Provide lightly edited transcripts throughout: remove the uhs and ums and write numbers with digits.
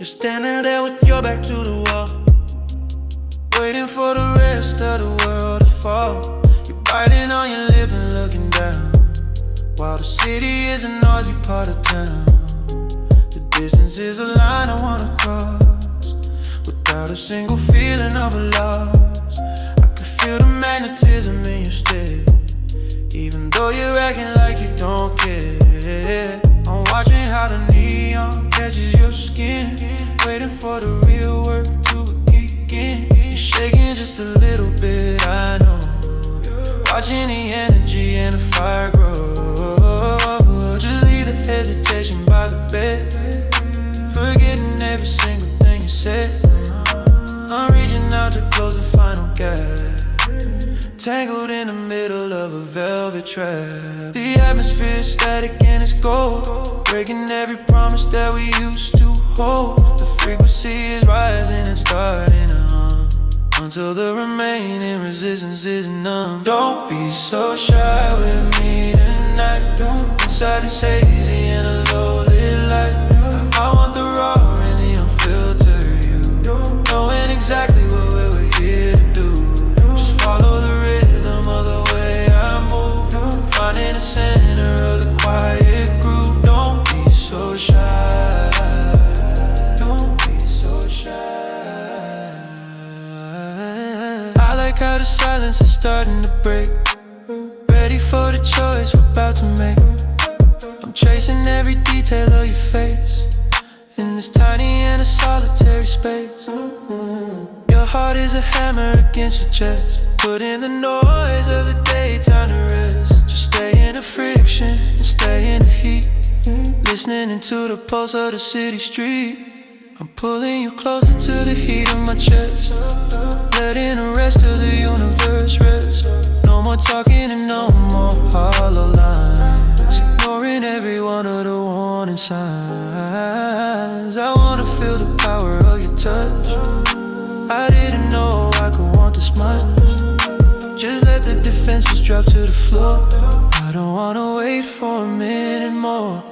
You're standing there with your back to the wall, waiting for the rest of the world to fall. You're biting on your lip and looking down, while the city is a noisy part of town. The distance is a line I wanna cross, without a single feeling of a loss. I can feel the magnetism in your stare, even though you're acting like you don't care. I'm watching how the neon catches your skin, waiting for the real work to kick in. You're shaking just a little bit, I know, watching the energy and the fire grow. Just leave the hesitation by the bed, forgetting every single thing you said. I'm reaching out to close the final gap, tangled in the middle of a velvet trap. The atmosphere is static and it's gold, breaking every promise that we used to hold. The frequency is rising and starting to hum, until the remaining resistance is numb. Don't be so shy with me tonight, inside this hazy and a low-lit light. I want the raw and the unfiltered you, knowing exactly what we were here to do. Just follow the rhythm of the way I move, finding the center of the quiet groove. Don't be so shy, don't be so shy. I like how the silence is starting to break, ready for the choice we're about to make. I'm tracing every detail of your face, in this tiny and a solitary space. Your heart is a hammer against your chest, put in the noise of the daytime to rest. Just stay in the friction and stay in the heat, listening into the pulse of the city street. I'm pulling you closer to the heat of my chest, letting the rest of the universe rest. No more talking and no more hollow lines, ignoring every one of the warning signs. I wanna feel the power of your touch, I didn't know I could want this much. Just let the defenses drop to the floor, I don't wanna wait for a minute more.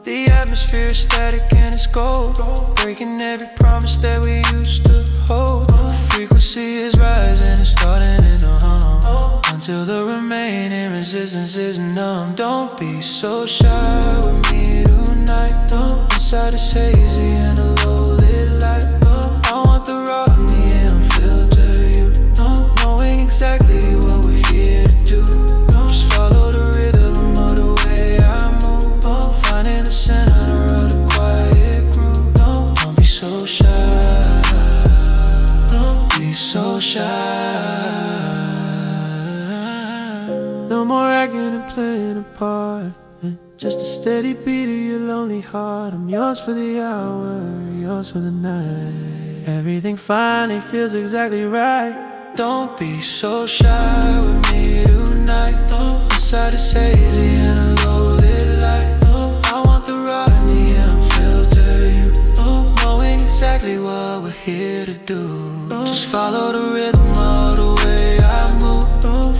The atmosphere is static and it's gold, breaking every promise that we used to hold. The frequency is rising and starting in a hum, until the remaining resistance is numb. Don't be so shy with me tonight, inside this hazy and a low-lit light. I want the raw and the unfiltered you, knowing exactly what we're here to do. Just follow the rhythm of the way I move, finding the center of the quiet groove. Don't be so shy, don't be so shy. No more acting and playing a part, just a steady beat of your lonely heart. I'm yours for the hour, yours for the night. Everything finally feels exactly right. Don't be so shy with me tonight, inside this hazy and a low-lit light. I want the raw and the unfiltered you, knowing exactly what we're here to do. Just follow the rhythm of the way I move,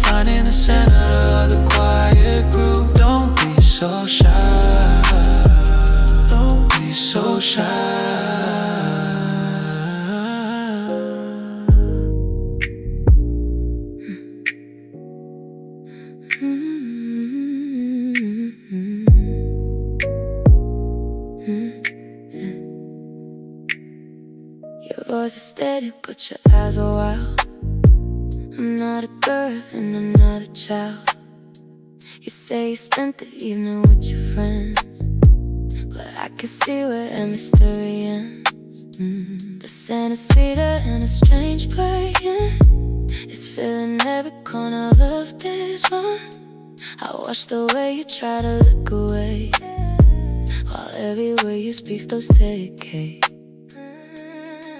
finding the center of the quiet groove. Don't be so shy, don't be so shy. Your voice is steady, but your eyes are wild. I'm not a girl and I'm not a child. You say you spent the evening with your friends, but I can see where that mystery ends. The scent is sweeter in a strange way, yeah. It's filling every corner of this one. I watch the way you try to look away, while every word you speak still stay.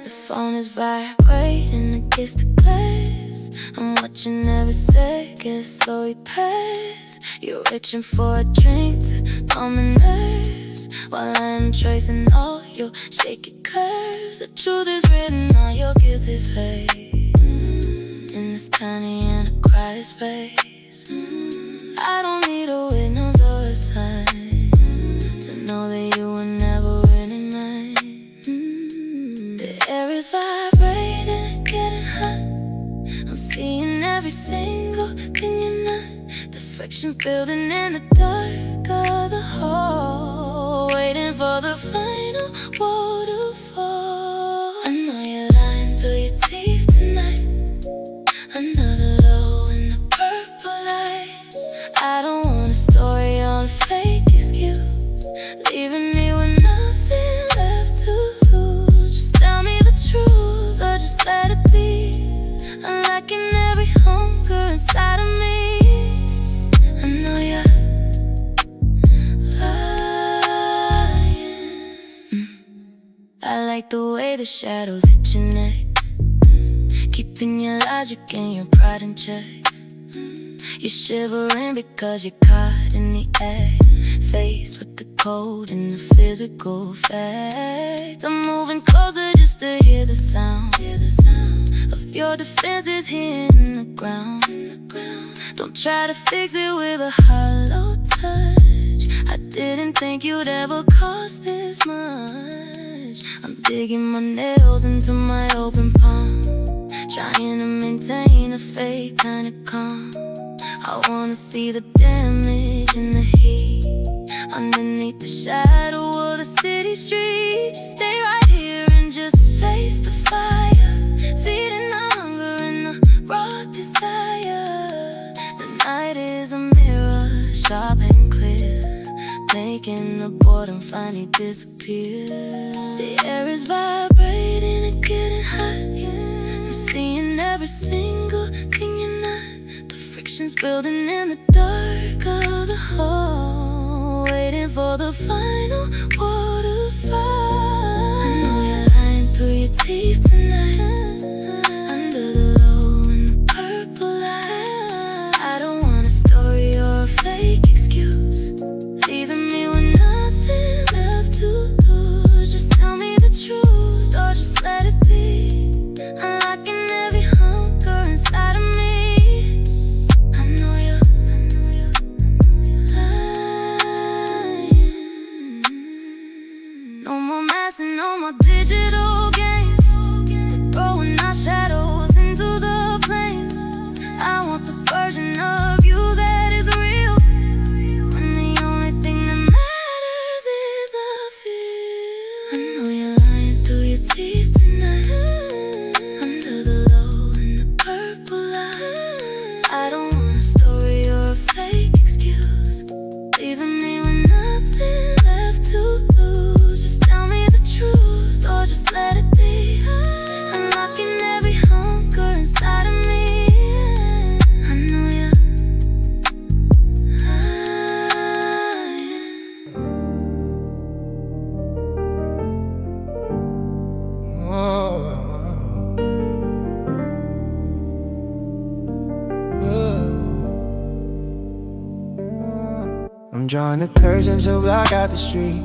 The phone is vibrating against the glass. I'm watching every second slowly pass. You're reaching for a drink to calm the nerves, while I'm tracing all your shaky curves. The truth is written on your guilty face, in this tiny and a quiet space. I don't need a witness or a sign to know that you were never winning mine. every single thing you're not. The friction building in the dark of the hall, waiting for the final waterfall. I know you're lying through your teeth tonight. Another low in the purple light. I don't want a story on a fake excuse, leaving me with nothing left to lose. Just tell me the truth or just let it be. I'm lacking every hunger inside of me. I know you're lying. I like the way the shadows hit your neck, keeping your logic and your pride in check. You're shivering because you're caught in the act, faced with the cold and the physical fact. I'm moving closer just to hear the sound of your defenses hitting the ground. Don't try to fix it with a hollow touch. I didn't think you'd ever cost this much. I'm digging my nails into my open palm, trying to maintain a fake kind of calm. I wanna see the damage and the heat underneath the shadow of the city streets. Stay right here and just face the fire, feeding the hunger and the raw desire. The night is a mirror, sharp and clear, making the boredom finally disappear. The air is vibrating and getting hot, yeah. I'm seeing every single thing you're not. The friction's building in the dark of the hall, waiting for the final waterfall. I know you're lying through your teeth tonight, under the low and the purple light. I don't want a story or a fake excuse, leaving me with nothing left to lose. Just tell me the truth or just let it be. Unlocking every hunger inside of me. I know you're lying. No more masks and no more digital games. We're throwing our shadows into the flames. I want the version of you that is real, when the only thing that matters is the feel. I know you're lying through your teeth tonight, under the low and the purple light. I don't want a story or a fake excuse, leaving me with nothing left to lose. Just tell me the truth or just let it be. Unlocking every hunger inside of me. I know you're lying. I'm drawing the curtains to block out the street,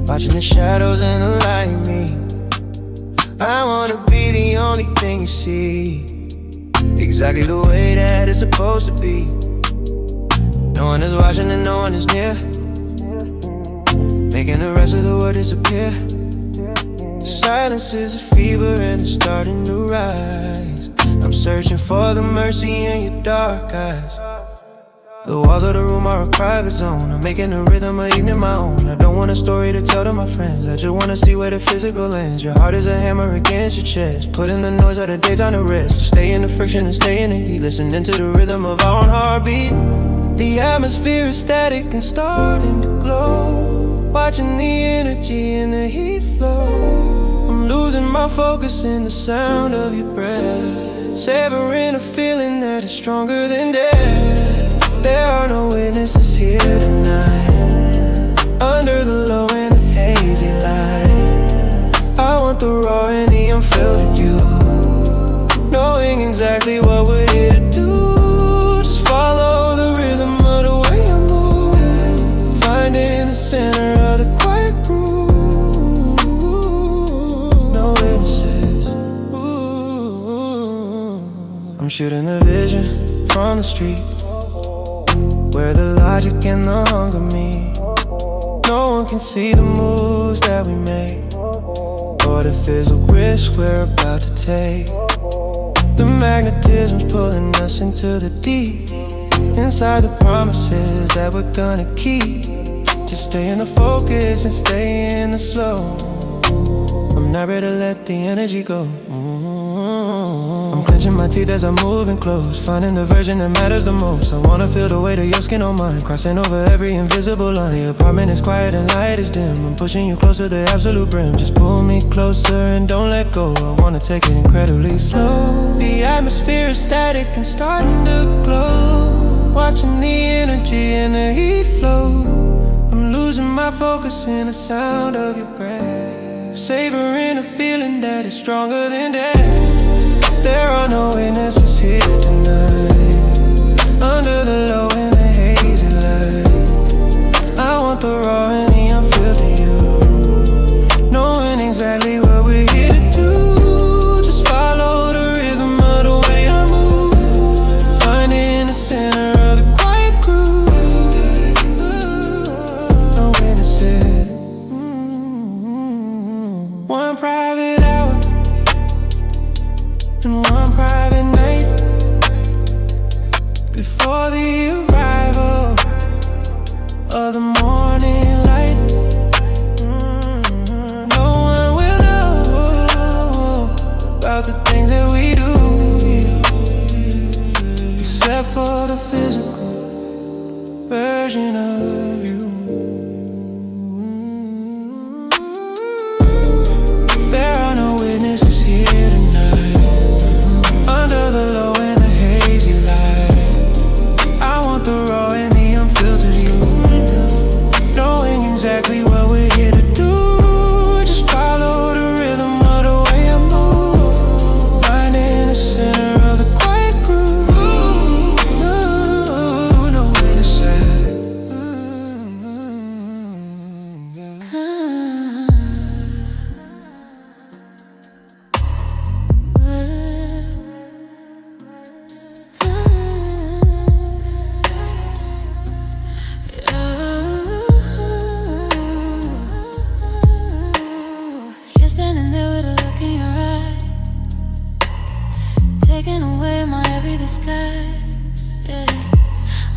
watching the shadows and the light in me. I wanna be the only thing you see, exactly the way that it's supposed to be. No one is watching and no one is near, making the rest of the world disappear. Silence is a fever and it's starting to rise. I'm searching for the mercy in your dark eyes. The walls of the room are a private zone. I'm making the rhythm of evening my own. I don't want a story to tell to my friends, I just wanna see where the physical ends. Your heart is a hammer against your chest, putting the noise of the daytime to rest. To stay in the friction and stay in the heat, listening to the rhythm of our own heartbeat. The atmosphere is static and starting to glow, watching the energy and the heat flow. I'm losing my focus in the sound of your breath, savoring a feeling that is stronger than death. There are no witnesses here tonight, under the low and the hazy light. I want the raw and the unfiltered you, knowing exactly what we're here to do. Just follow the rhythm of the way I move, finding the center of the quiet room. No witnesses. Ooh. I'm shooting the vision from the street, where the logic and the hunger meet. No one can see the moves that we make, or the physical risk we're about to take. The magnetism's pulling us into the deep. Inside the promises that we're gonna keep. Just stay in the focus and stay in the slow. I'm not ready to let the energy go. I'm clenching my teeth as I'm moving close, finding the version that matters the most. I wanna feel the weight of your skin on mine, crossing over every invisible line. Your apartment is quiet and light is dim. I'm pushing you close to the absolute brim. Just pull me closer and don't let go. I wanna take it incredibly slow. The atmosphere is static and starting to glow. Watching the energy and the heat flow. I'm losing my focus in the sound of your breath, savoring a feeling that is stronger than death. There are no witnesses here tonight. Under the low and the hazy light, I want the raw and the unfiltered you, knowing exactly what we're here to do. Just follow the rhythm of the way I move, finding the center of the quiet groove. No witnesses. One private hour and one private night before the arrival of the morning light. No one will know about the things that we do, except for the physical version of you. There are no witnesses here tonight. Under the low and the hazy light, I want the raw and the unfiltered you, knowing exactly what we're here to do. Just follow the rhythm of the way I move, finding the center of the quiet groove. No way to say. You're standing there with a look in your eye, taking away my every disguise. Yeah.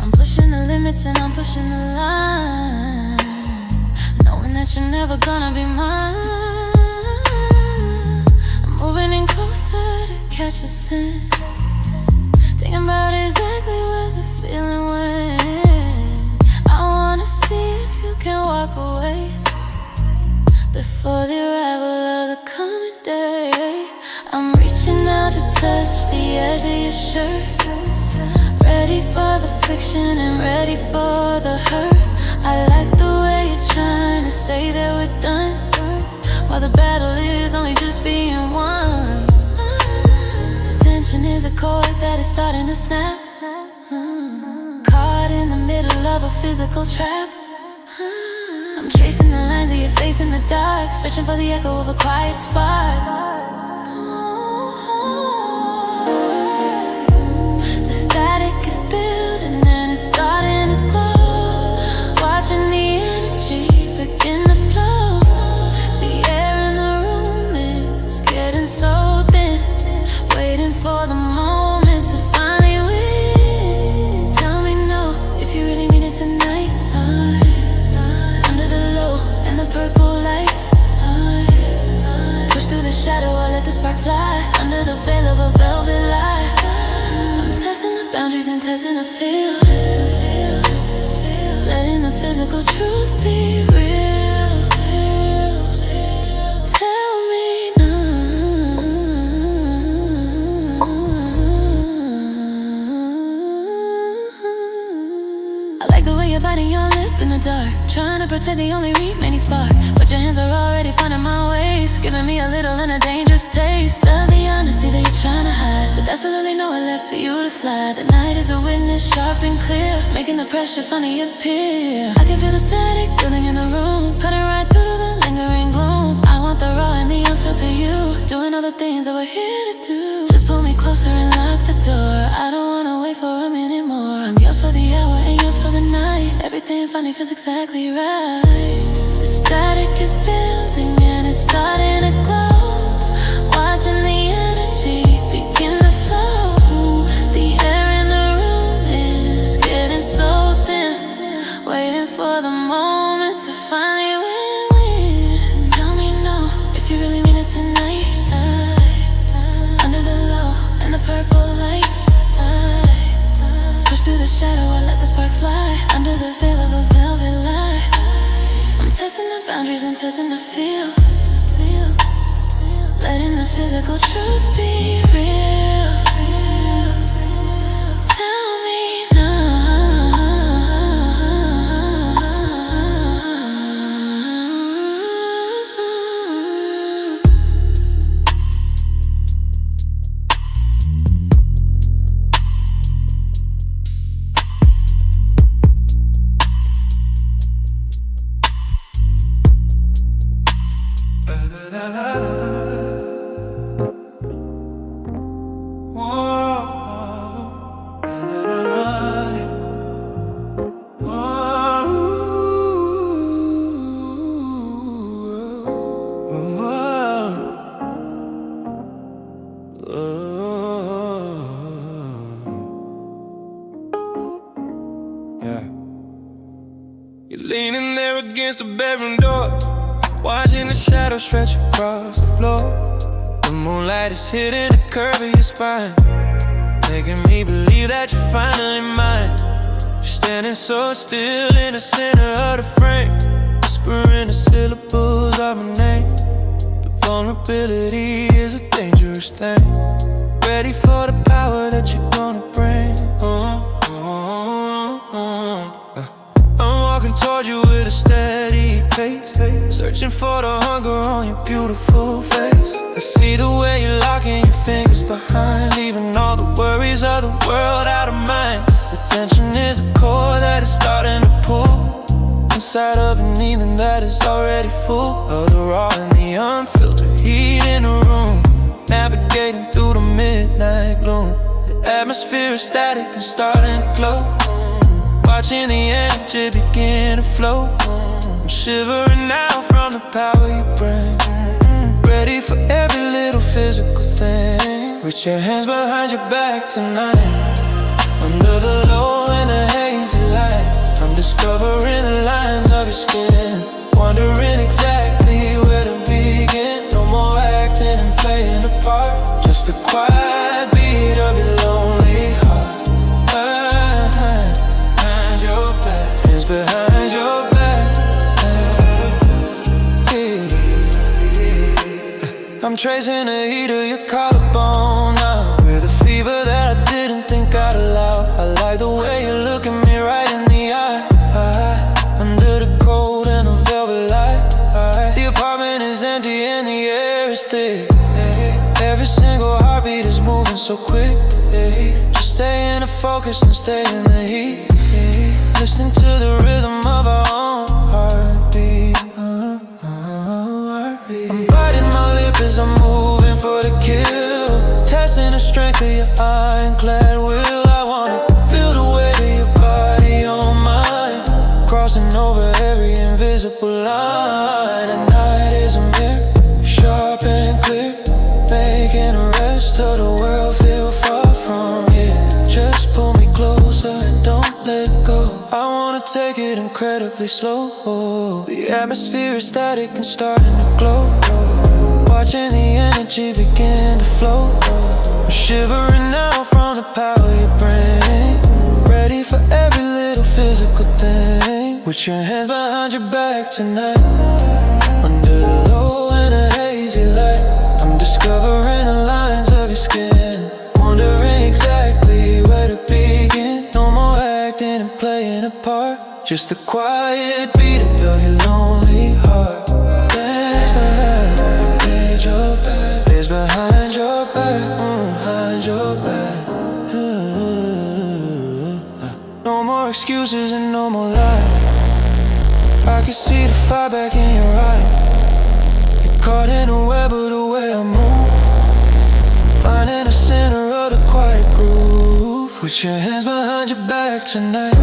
I'm pushing the limits and I'm pushing the line, knowing that you're never gonna be mine. I'm moving in closer to catch a scent, thinking about exactly what the feeling went. I wanna see if you can walk away before the arrival of the coming day. I'm reaching out to touch the edge of your shirt, ready for the friction and ready for the hurt. I like the way you're trying to say that we're done, while the battle is only just being won. The tension is a chord that is starting to snap, caught in the middle of a physical trap. I'm tracing the lines of your face in the dark, searching for the echo of a quiet spot. The static is building and it's starting to glow, watching the energy begin to flow. The air in the room is getting so thin, waiting for the moment to finally win. Tell me no if you really mean it tonight. Purple light, push through the shadow, I let the spark fly, under the veil of a velvet light. I'm testing the boundaries and testing the field, letting the physical truth be real. Tell me no. I like the way you're biting your lip in the dark, trying to protect the only remaining spark, but your hands are already finding my ways, giving me a little and a dangerous taste of the honesty that you're trying to hide. But that's absolutely nowhere left for you to slide. The night is a witness, sharp and clear, making the pressure finally appear. I can feel the static building in the room, cutting right through the lingering gloom. I want the raw and the unfiltered you, doing all the things that we're here to do. Just pull me closer and lock the door. I don't wanna wait for a minute more. I'm yours for the hour and yours for the night. Everything finally feels exactly right. The static is building and it's starting to glow, watching the energy begin to flow. boundaries and touching the feel. Letting the physical truth be real. Tell me now. You're leaning there against the bedroom door, watching the shadow stretch across the floor. The moonlight is hitting the curve of your spine, making me believe that you're finally mine. You're standing so still in the center of the frame, whispering the syllables of my name. The vulnerability is a dangerous thing. Ready for the power that you're gonna bring. I'm walking towards you with a steady pace, searching for the hunger on your beautiful face. I see the way you're locking your fingers behind, leaving all the worries of the world out of mind. The tension is a core that is starting to pull inside of an evening that is already full of the raw and the unfiltered heat in the room, navigating through the midnight gloom. The atmosphere is static and starting to glow, watching the energy begin to flow. I'm shivering now from the power you bring, ready for every little physical thing. With your hands behind your back tonight, under the low and the hazy light, I'm discovering the lines of your skin, wondering exactly where to begin. No more acting and playing a part, just the quiet beat of your lonely heart. Behind your back, hands behind your back. I'm tracing the heat of your collarbone now, with a fever that I didn't think I'd allow. I like the way you look at me right in the eye, under the cold and the velvet light. The apartment is empty and the air is thick. Every single heartbeat is moving so quick. Just stay in the focus and stay in the heat, listening to the rhythm of our own heartbeat. I'm biting my lip as I'm moving for the kill, testing the strength of your ironclad will. I wanna feel the weight of your body on mine, crossing over every invisible line. The night is a mirror, sharp and clear, making the rest of the world feel far from here. Just pull me closer and don't let go. I wanna take it incredibly slow. The atmosphere is static and starting to glow, watching the energy begin to flow. I'm shivering now from the power you bring, ready for every little physical thing. With your hands behind your back tonight, under the low and the hazy light, I'm discovering the lines of your skin, wondering exactly where to begin. No more acting and playing a part, just the quiet beat of your lonely heart. Behind your back, is behind your back, behind your back. No more excuses and no more lies. I can see the fire back in your eye. You're caught in a web of the way I move, finding the center of the quiet groove. With your hands behind your back tonight,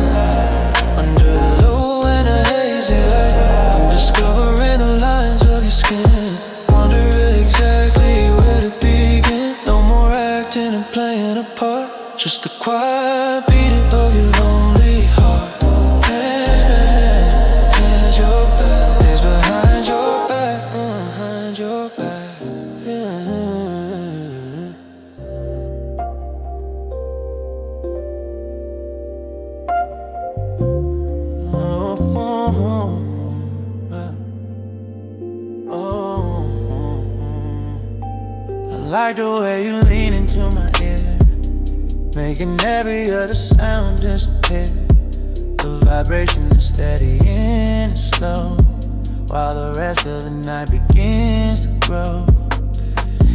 under the low and the hazy light, I'm discovering the lines of your skin, wondering exactly where to begin. No more acting and playing a part, just the quiet beat of your lonely heart. Hands your back, hands behind your back, behind your back. like the way you lean into my ear, making every other sound disappear. The vibration is steady and slow, while the rest of the night begins to grow.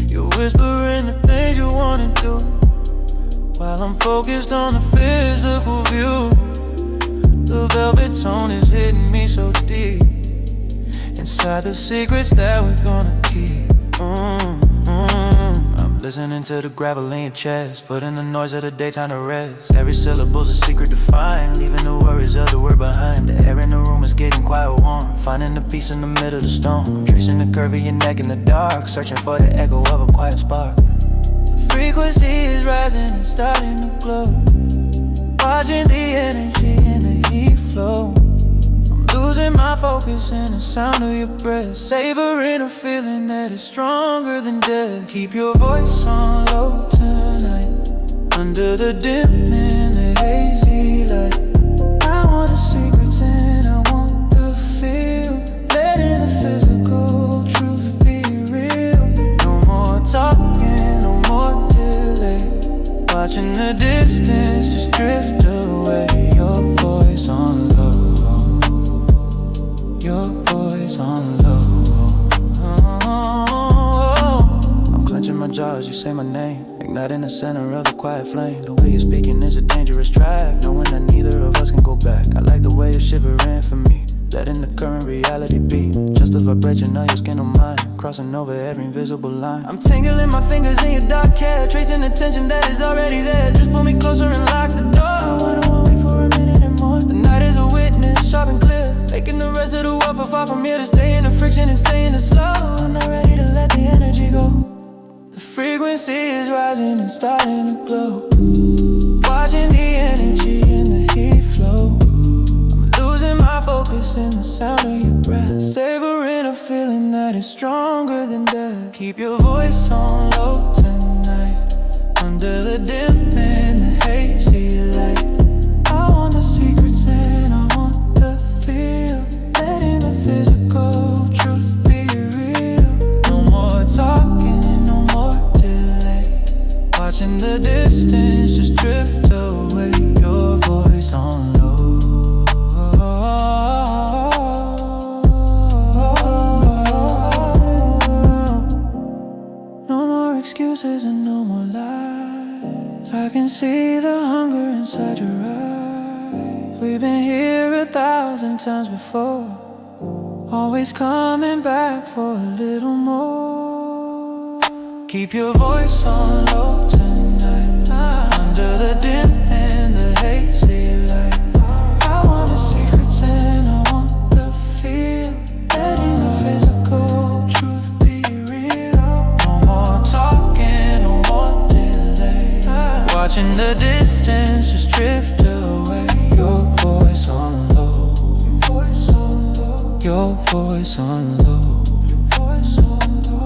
You're whispering the things you wanna do, while I'm focused on the physical view. The velvet tone is hitting me so deep, inside the secrets that we're gonna keep. I'm listening to the gravel in your chest, putting the noise of the daytime to rest. Every syllable's a secret defined, leaving the worries of the word behind. The air in the room is getting quiet warm, finding the peace in the middle of the storm. Tracing the curve of your neck in the dark, searching for the echo of a quiet spark. The frequency is rising and starting to glow, watching the energy and the heat flow. I'm losing my focus in the sound of your breath, savoring a feeling that is stronger than death. Keep your voice on low tonight, under the dim and the hazy light. I want the secrets and I want the feel, letting the physical truth be real. No more talking, no more delay, watching the distance just drift away. Your voice on low, your voice on low. I'm clenching my jaw as you say my name, igniting the center of the quiet flame. The way you're speaking is a dangerous track, knowing that neither of us can go back. I like the way you're shivering for me, letting the current reality be just a vibration of your skin on mine, crossing over every invisible line. I'm tingling my fingers in your dark hair, tracing the tension that is already there. Just pull me closer and lock the door. I don't wanna wait for a minute and more. The night is a witness, sharp and clear, making the rest of the world feel far from here. To stay in the friction and stay in the slow, I'm not ready to let the energy go. The frequency is rising and starting to glow, watching the energy and the heat flow. Losing my focus in the sound of your breath, savoring a feeling that is stronger than death. Keep your voice on low tonight, under the dim and the hazy light. I want the secrets and I want the feel, letting the physical truth be real. No more talking and no more delay, watching the distance just drift away. Your voice on low, excuses and no more lies. I can see the hunger inside your eyes. We've been here 1,000 times before, always coming back for a little more. Keep your voice on low tonight, under the dim and the hazy light. I want the secrets and I want the feel, letting the physical truth be real. No more talking, no more delay, watching the distance just drift away. Your voice on low, your voice on low, your voice on low, your voice on low.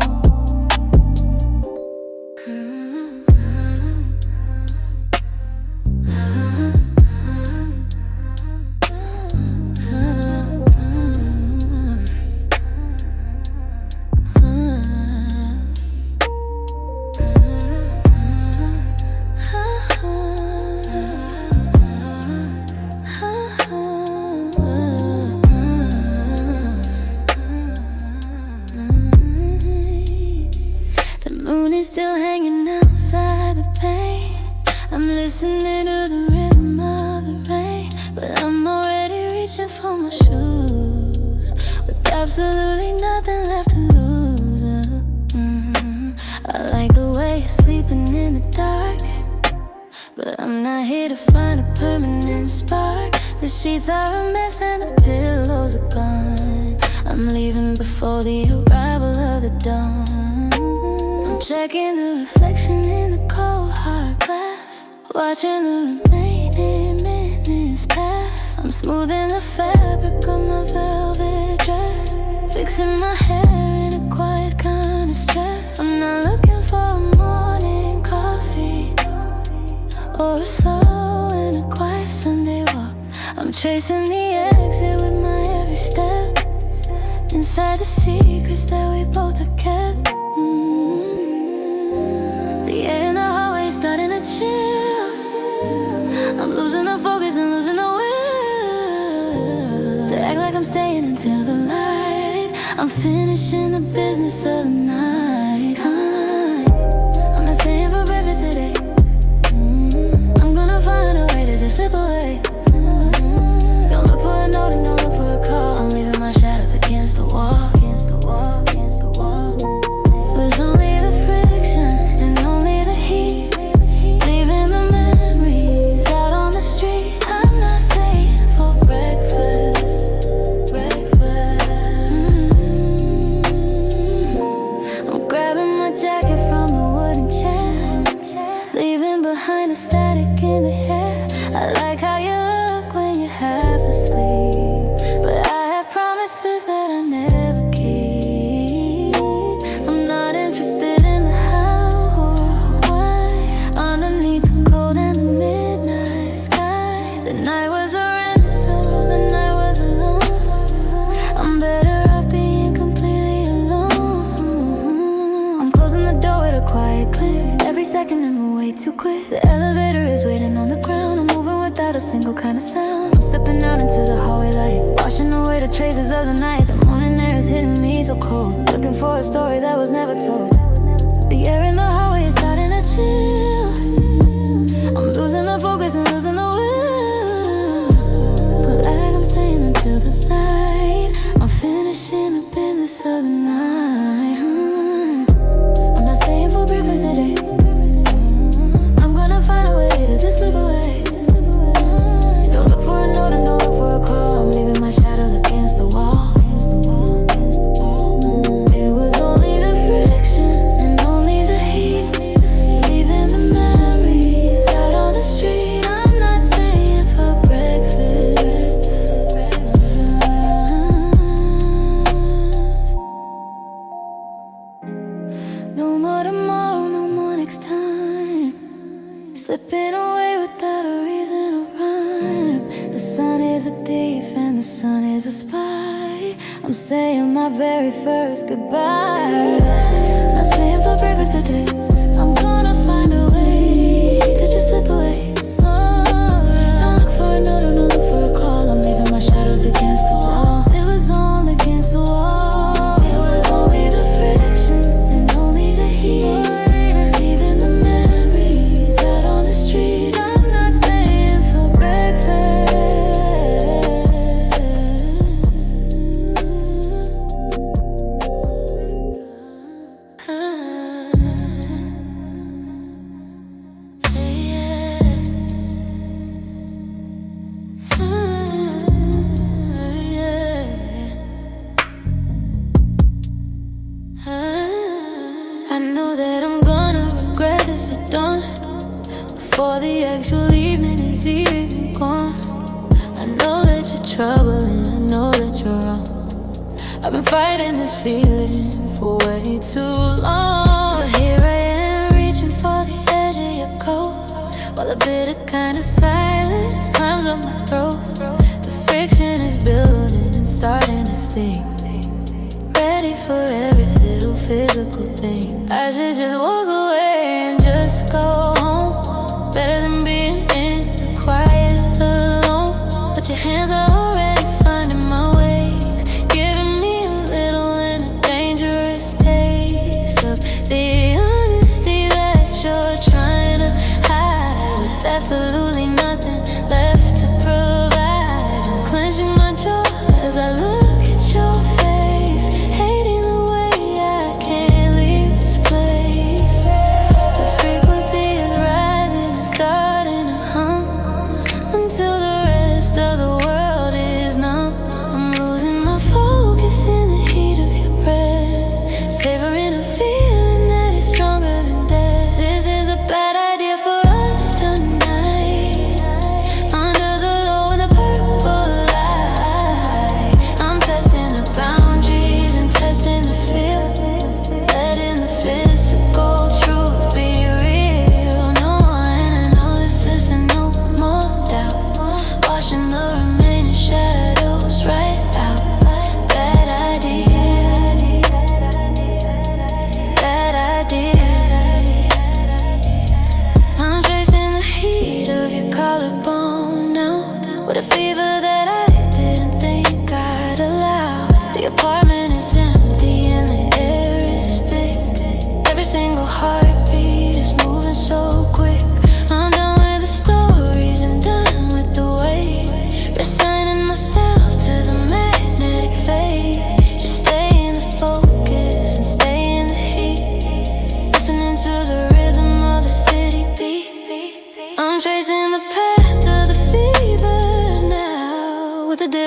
Still hanging outside the pain, I'm listening to the rhythm of the rain, but I'm already reaching for my shoes, with absolutely nothing left to lose. I like the way you're sleeping in the dark, but I'm not here to find a permanent spark. The sheets are a mess and the pillows are gone. I'm leaving before the arrival of the dawn. Checking the reflection in the cold hard glass, watching the remaining minutes pass. I'm smoothing the fabric of my velvet dress, fixing my hair in a quiet kind of stress. I'm not looking for a morning coffee or a slow and a quiet Sunday walk. I'm tracing the exit with my every step, inside the secrets that we both have kept. I'm finishing the business of the night. I'm not staying for breakfast today. I'm gonna find a way to just slip away. Don't look for a note and don't look for a call. I'm leaving my shadows against the wall. It was only the friction and only the heat, leaving the memories out on the street. I'm not staying for breakfast. I'm grabbing my jacket from the wooden chair, leaving behind the static in the hair. I like how you look when you're half asleep, but I have promises that I never keep. I'm not interested in the how or why, underneath the cold and the midnight sky. The night was a rental, the night was alone. I'm better off being completely alone. I'm closing the door with a quiet click. Every second I'm way too quick. The elevator is waiting on the ground. I'm moving without a single kind of sound. I'm stepping out into the hallway light, washing away the traces of the night. The morning air is hitting me so cold, looking for a story that was never told. The air in the hallway is starting to chill. I'm losing the focus and losing the will, but like I'm staying until the light. I'm finishing the business of the night. I'm not staying for breakfast today. I'm gonna find a way to just slip away. Don't look for a note and don't look for a call. I'm leaving my shadows against the wall. It was only the friction and only the heat, leaving the memories out on the street. I'm not staying for breakfast. No more tomorrow, no more next time. Slipping away without a reason or rhyme. The sun is a thief and the sun is a spy. I'm saying my very first goodbye. Not staying for breakfast today. I'm gonna find a way to just slip away. Don't look for a note or don't look for a call. I'm leaving my shadows against the wall. It was all against the wall. It was only the friction and only the heat, leaving the memories out on the street. I'm not staying for breakfast. I know that I'm gonna regret this at dawn, before the actual evening is even gone. I know that you're trouble and I know that you're wrong. I've been fighting this feeling for way too long, but here I am reaching for the edge of your coat, while a bitter kind of silence climbs up my throat. The friction is building and starting to sting, ready for every little physical thing. I should just walk away and just go home, better than being in the quiet alone. But your hands are already finding my ways, giving me a little and a dangerous taste of the honesty that you're trying to hide, with absolutely nothing left to provide. I'm clenching my jaw as I look at your face, hating the way I can't leave this place. The frequency is rising and starting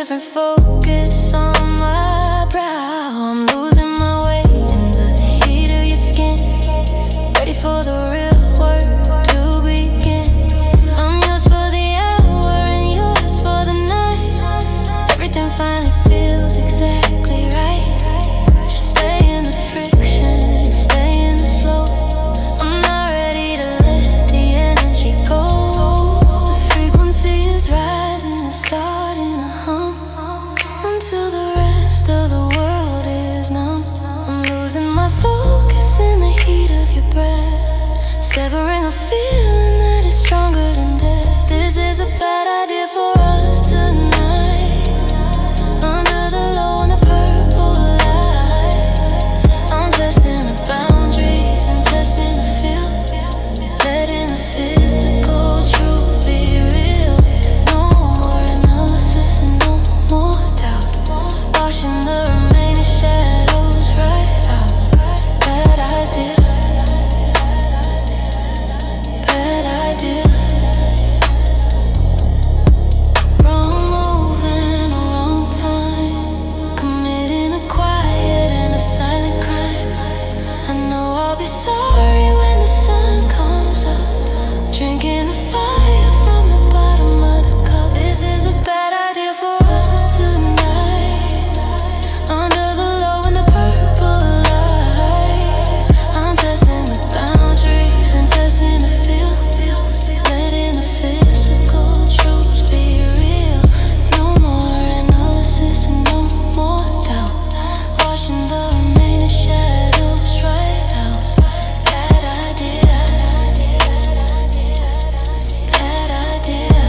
different focus on my brow. I'm losing my way in the heat of your skin, ready for the real work to begin. I'm yours for the hour and yours for the night. Everything finally feels exactly right. Just stay in the friction, stay in the slow. I'm not ready to let the energy go. The frequency is rising and starting to hum until the rest of the world is numb. I'm losing my focus in the heat of your breath, severing a feeling that is stronger than death. This is a bad idea for us tonight. Under the low and the purple light, I'm testing the boundaries and testing the feel, letting the physical truth be real. No more analysis and no more doubt, washing the remaining shadows right out. Bad idea, bad idea. Wrong move in a wrong time, committing a quiet and a silent crime. I know I'll be sorry when the sun comes up, drinking the fire from the bottom of the cup. This is a bad idea for us tonight. Under the low and the purple light, I'm testing the boundaries and testing the feel, letting the physical truth be real. No more analysis and no more doubt, washing the remaining shadows right out. Bad idea, bad idea.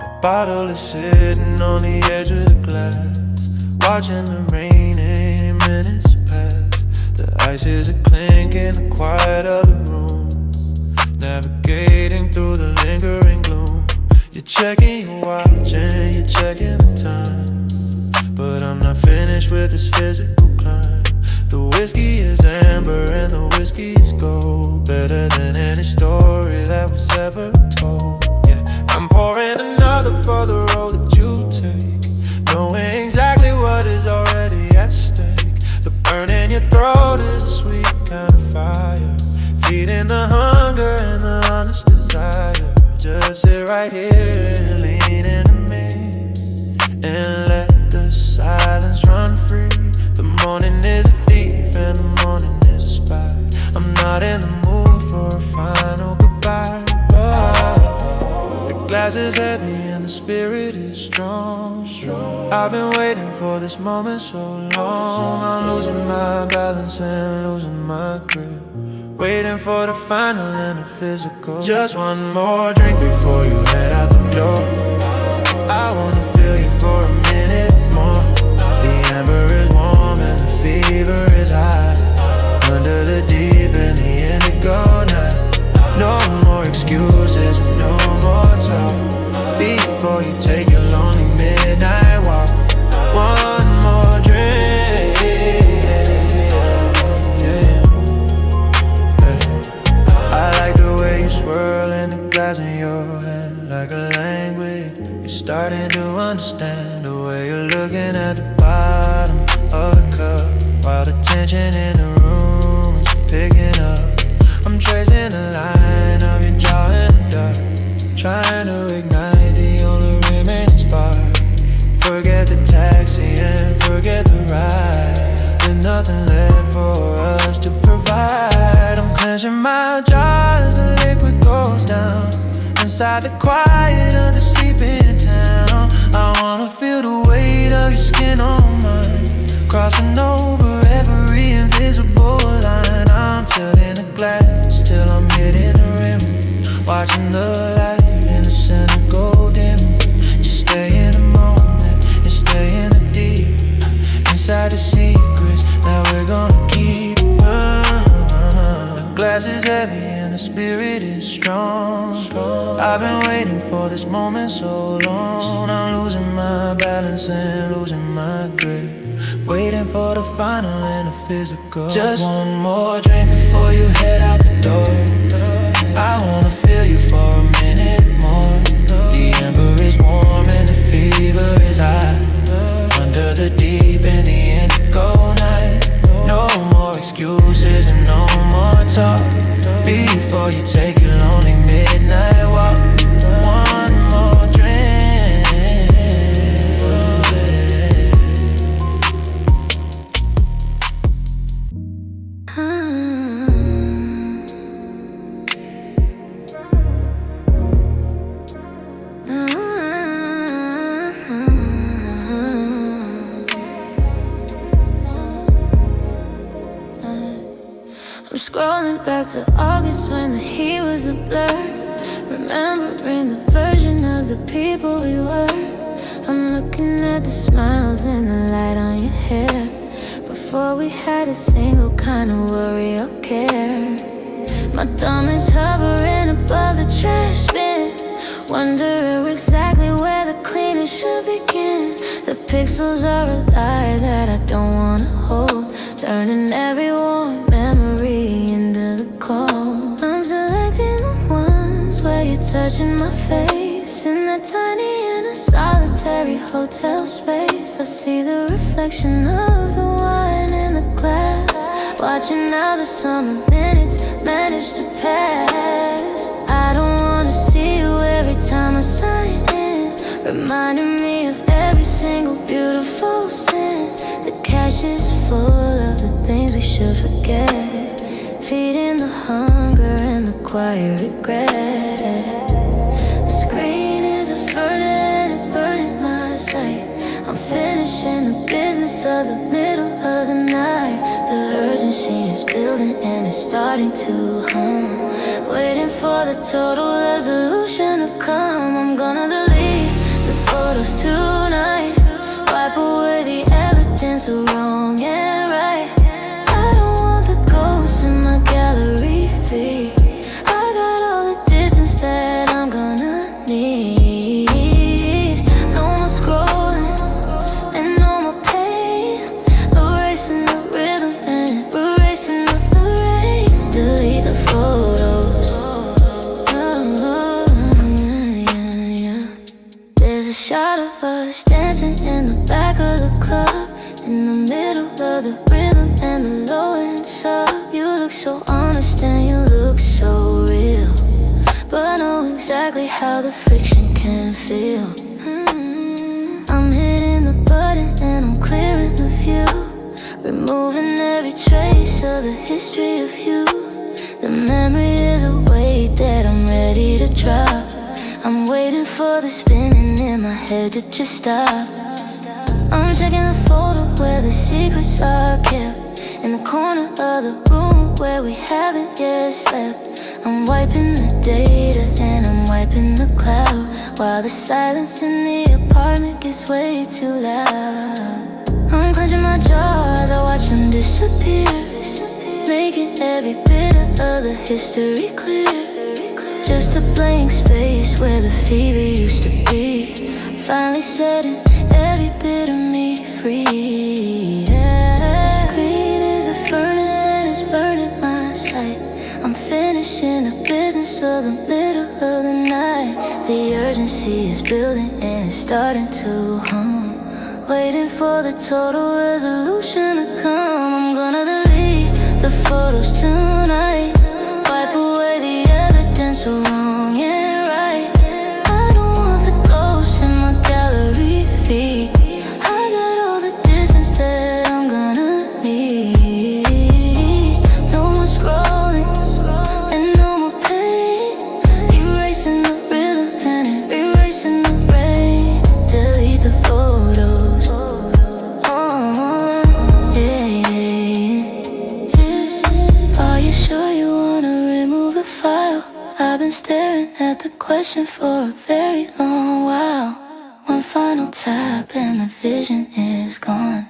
The bottle is sitting on the edge of the glass, watching the remaining minutes pass. The ice is a clink in the quiet of the room, navigating through the lingering gloom. You're checking your watch and you're checking the time, but I'm not finished with this physical climb. The whiskey is amber and the whiskey is gold, better than any story that was ever told. Yeah, I'm pouring another for the road that you take, knowing exactly what is already at stake. The burn in your throat is a sweet kind of fire, feeding the hunger and the honest desire. Just sit right here and lean into me, and let the silence run free. The morning is a thief and the morning is a spy. I'm not in the mood for a final goodbye. The glass is heavy and the spirit is strong. I've been waiting for this moment so long. I'm losing my balance and losing my grip, waiting for the final and the physical. Just one more drink before you head out the door. I wanna feel you for a minute more. The amber is warm and the fever is high, under the deep and the indigo night. No more excuses, no more talk, before you take your lonely midnight walk. One more drink, yeah. I like the way you swirl in the glass in your hand, like a language you're starting to understand. The way you're looking at the bottom of the cup, while the tension in the room is picking up. I'm tracing the line of your jaw in the dark, trying to ignite the only remaining spark. Forget the taxi and forget the ride, there's nothing left for us to provide. I'm clenching my jaw as the liquid goes down, inside the quiet of the sleeping town. I wanna feel the weight of your skin on mine, crossing over every invisible line. I'm tilting the glass till I'm hitting the rim, watching the light in the center go dim. Just stay in the moment and stay in the deep, inside the secrets that we're gonna keep. The glass is heavy and the spirit is strong. I've been waiting for this moment so long. I'm losing my balance and losing my grip, waiting for the final and the physical. Just one more drink before you head out the door. I wanna feel you for a minute more. The ember is warm and the fever is high. Under the deep and the indigo night. No more excuses and no more talk. Before you take your lonely midnight walk. One more drink. I'm scrolling back to August when the heat was a blur. Remembering the version of the people we were. I'm looking at the smiles and the light on your hair. Before we had a single kind of worry or care. My thumb is hovering above the trash bin. Wonder exactly where the cleaning should begin. The pixels are a lie that I don't wanna hold. Turning every warm memory into the cold. I'm selecting the ones where you're touching my face. In that tiny and a solitary hotel space. I see the reflection of the wine in the glass. Watching how the summer minutes manage to pass. I don't wanna see you every time I sign in. Reminding me of every single beautiful sin. The cache is full of the things we should forget. Feeding the hunger and the quiet regret. The screen is a furnace and it's burning my sight. I'm finishing the business of the middle of the night. The urgency is building and it's starting to hum. Waiting for the total resolution to come. I'm gonna delete the photos tonight. Wipe away the evidence of wrong and right. I don't want the ghosts in my gallery feed. I got all the distance that I'm gonna need. No more scrolling and no more pain. Erasing the rhythm and erasing the rain. Delete the photos. Yeah. There's a shot of us dancing in the back of the club. In the middle of the rhythm and the low end sub. You look so honest and you look so real. But I know exactly how the friction can feel. I'm hitting the button and I'm clearing the view. Removing every trace of the history of you. The memory is a weight that I'm ready to drop. I'm waiting for the spinning in my head to just stop. I'm checking the folder where the secrets are kept. In the corner of the room where we haven't yet slept. I'm wiping the data and I'm wiping the cloud. While the silence in the apartment gets way too loud. I'm clenching my jaw as I watch them disappear. Making every bit of the history clear. Just a blank space where the fever used to be. Finally setting every bit of me free. The screen is a furnace and it's burning my sight. I'm finishing the business of the middle of the night. The urgency is building and it's starting to hum. Waiting for the total resolution to come. I'm gonna delete the photos tonight. Wipe away the evidence of wrong and right. I don't want the ghosts in my gallery feed. I got all the distance that I'm gonna need. No more scrolling and no more pain. Erasing the rhythm and erasing the rain. Delete the photos. Yeah. Are you sure you wanna remove the file? I've been staring at the question for a very long while. One final tap and the vision is gone,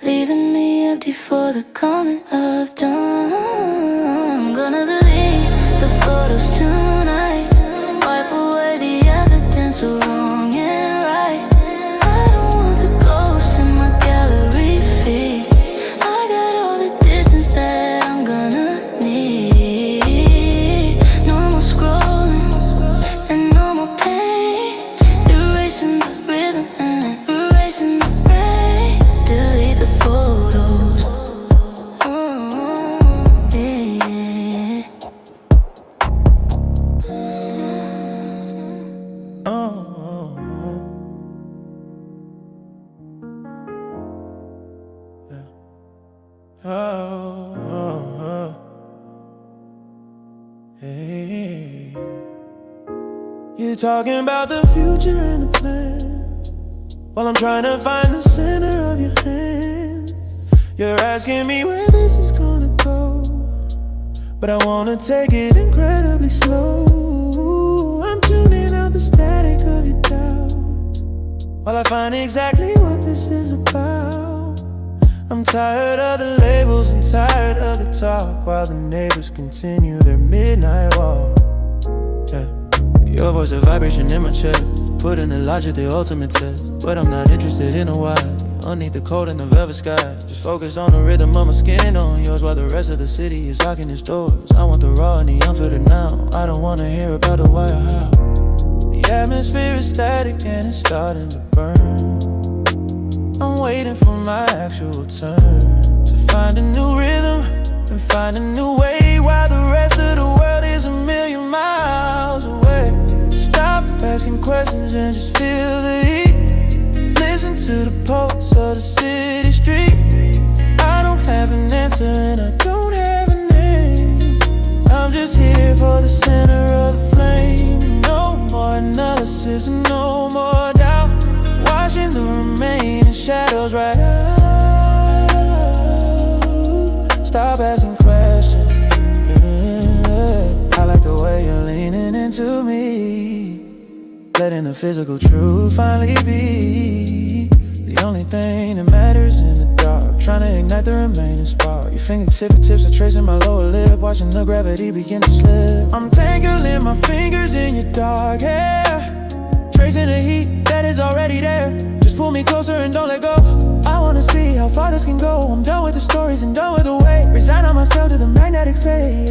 leaving me empty for the coming of dawn. I'm gonna delete the photos tonight. Wipe away the evidence of wrong and right. I don't want the ghosts in my gallery feed. I got all the distance that I'm gonna need. No more You're talking about the future and the plans, while I'm trying to find the center of your hands. You're asking me where this is gonna go, but I wanna take it incredibly slow. I'm tuning out the static of your doubts, while I find exactly what this is about. I'm tired of the labels and tired of the talk, while the neighbors continue their midnight walk. Yeah. Your voice a vibration in my chest, putting the logic the ultimate test. But I'm not interested in a why, underneath the cold and the velvet sky. Just focus on the rhythm of my skin on yours, while the rest of the city is locking its doors. I want the raw and the unfiltered now, I don't wanna hear about the why or how. The atmosphere is static and it's starting to burn. I'm waiting for my actual turn to find a new rhythm and find a new way, while the rest of the world is a million miles away. Stop asking questions and just feel the heat. Listen to the pulse of the city street. I don't have an answer and I don't have a name. I'm just here for the center of the flame. No more analysis and no more doubt, watching the remaining shadows right out. Stop asking questions. I like the way you're leaning into me, letting the physical truth finally be the only thing that matters in the dark. Trying to ignite the remaining spark. Your fingertips are tracing my lower lip, watching the gravity begin to slip. I'm tangling my fingers in your dark hair, tracing the heat that is already there. Just pull me closer and don't let go. I wanna see how far this can go. I'm done with the stories and done with the wait. Resign myself to the magnetic fade.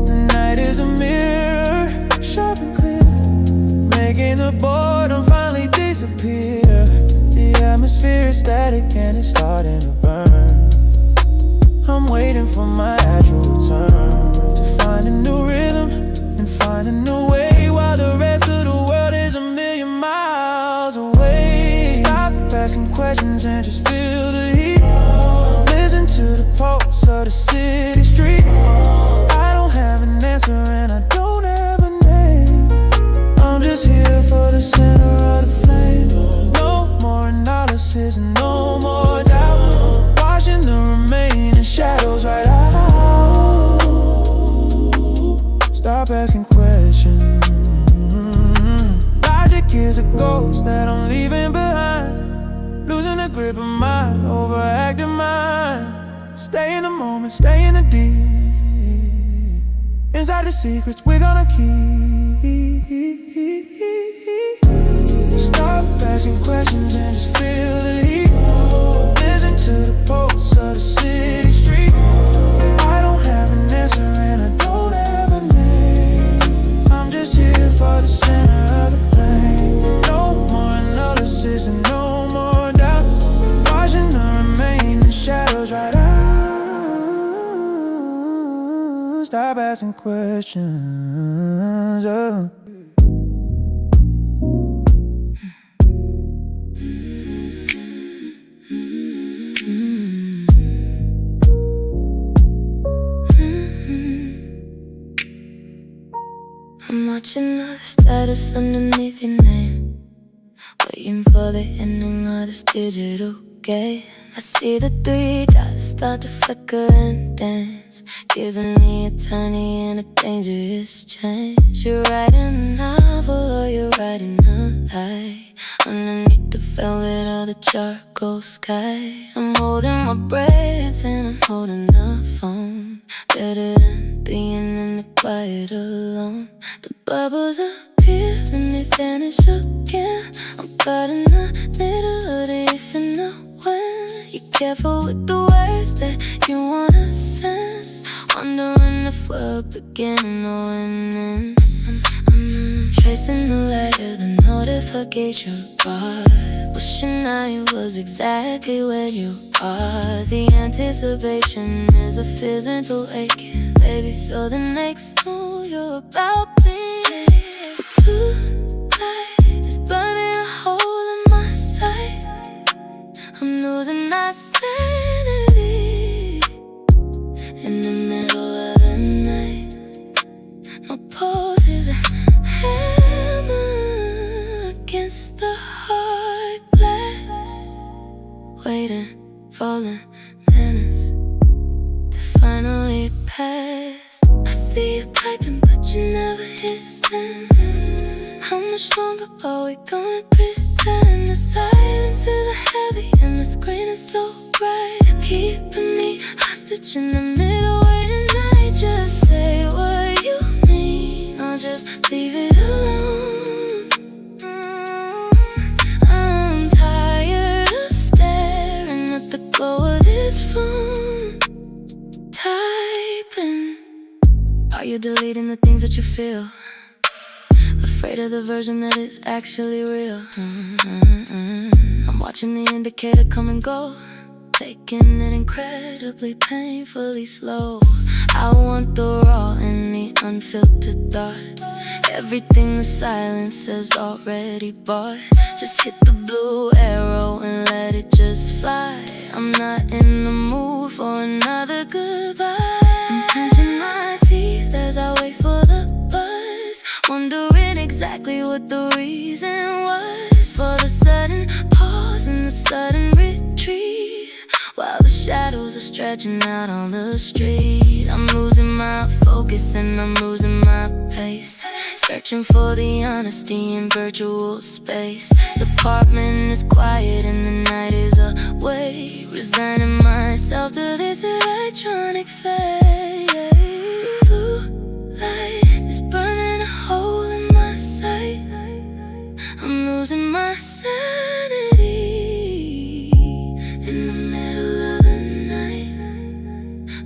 The night is a mirror, sharp and clear, making the boredom finally disappear. The atmosphere is static and it's starting to burn. I'm waiting for my actual turn to find a new rhythm and find a new way, while the rest of the world is a million miles away. Stop asking questions and just feel the heat. Listen to the pulse of the city street. I don't have an answer and I don't have a name. I'm just here for the center of the flame. No more analysis and no more doubt, watching the remaining shadows right out. Stop asking questions. Logic is a ghost that I'm leaving behind, losing the grip of my overactive mind. Stay in the moment, stay in the deep, inside the secrets we're gonna keep. Stop asking questions and just feel the heat. Listen to the pulse of the city street. I don't have an answer and I don't have a name. I'm just here for the center of the flame. No more analysis and no more doubt, watching the remaining shadows right out. Stop asking questions. I'm watching the status underneath your name, waiting for the ending of this digital game. I see the 3 dots start to flicker and dance, giving me a tiny and a dangerous chance. You're writing a novel or you're writing a lie, underneath the velvet of the charcoal sky. I'm holding my breath and I'm holding the phone, better than being in the quiet alone. The bubbles appear and they vanish again. I'm caught in the middle of the if and the when. You're careful with the words that you wanna send, wondering if we're beginning or an end. I'm tracing the light of the notification bar, wishing I was exactly where you are. The anticipation is a physical aching. Baby, feel the next move, you're about me. The blue light is burning a hole in my sight. I'm losing my sanity in the middle of the night. My pulse is waiting for the minutes to finally pass. I see you typing, but you never hit send. How much longer are we gonna pretend? The silence is heavy and the screen is so bright, keeping me hostage in the middle, waiting. I just say what you mean, I'll just leave it alone. I'm tired of staring at the glow of this phone. Typing. Are you deleting the things that you feel? Afraid of the version that is actually real. I'm watching the indicator come and go, taking it incredibly painfully slow. I want the raw and the unfiltered dark. Everything the silence says already bought. Just hit the blue arrow and let it just fly. I'm not in the mood for another goodbye. I'm clenching my teeth as I wait for the buzz, wondering exactly what the reason was for the sudden pause and the sudden retreat, while the shadows are stretching out on the street. I'm losing my focus and I'm losing my pace, searching for the honesty in virtual space. The apartment is quiet and the night is away, resigning myself to this electronic phase. Blue light is burning a hole in my sight. I'm losing my sanity in the middle of the night.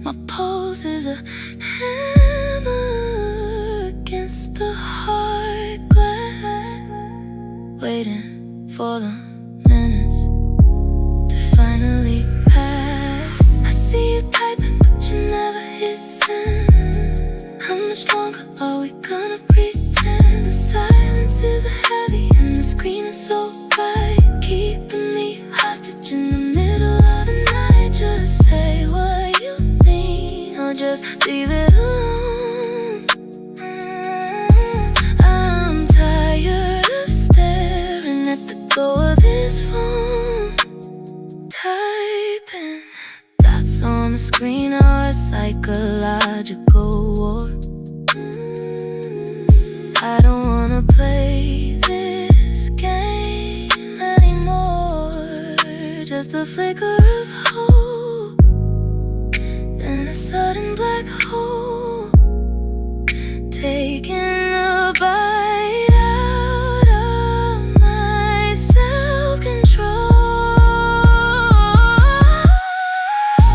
My pulse is a hammer against the hard glass, waiting for the minutes to finally pass. I see you typing, but you never hit send. How much longer are we gonna pretend? The silence is heavy and the screen is so bright, keeping me hostage in the middle of the night. Just say what you mean, or just leave it alone. I'm tired of staring at the glow of this phone. Typing. Dots on the screen are a psychological war. I don't wanna play this game anymore. Just a flicker of hope, then a sudden black hole, taking a bite out of my self-control.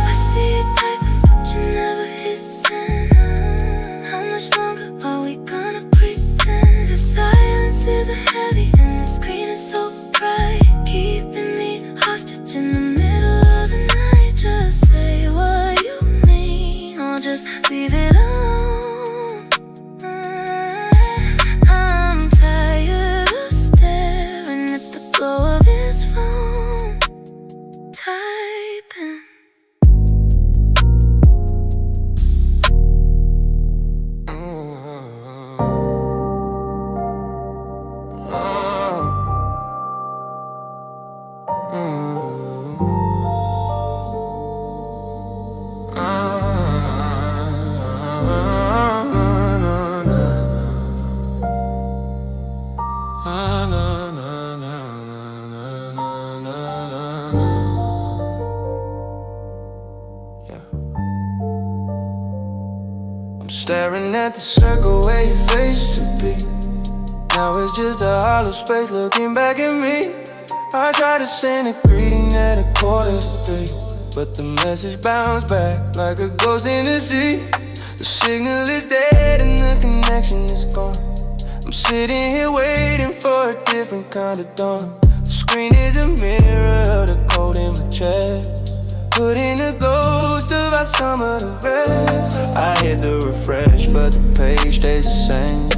I see you typing, but you never hit send. How much longer are we gonna pretend? The silence is heavy and the screen is so bright, keeping me hostage in the middle of the night. Just say what you mean, or just leave it alone. I'm tired of staring at the glow of his phone. Typing. I'm staring at the circle where your face used to be. Now it's just a hollow space looking back at me. I tried to send a greeting at 2:45, but the message bounced back like a ghost in the sea. The signal is dead and the connection is gone. I'm sitting here waiting for a different kind of dawn. The screen is a mirror of the cold in my chest, putting a ghost of our summer to rest. I hit the refresh, but the page stays the same.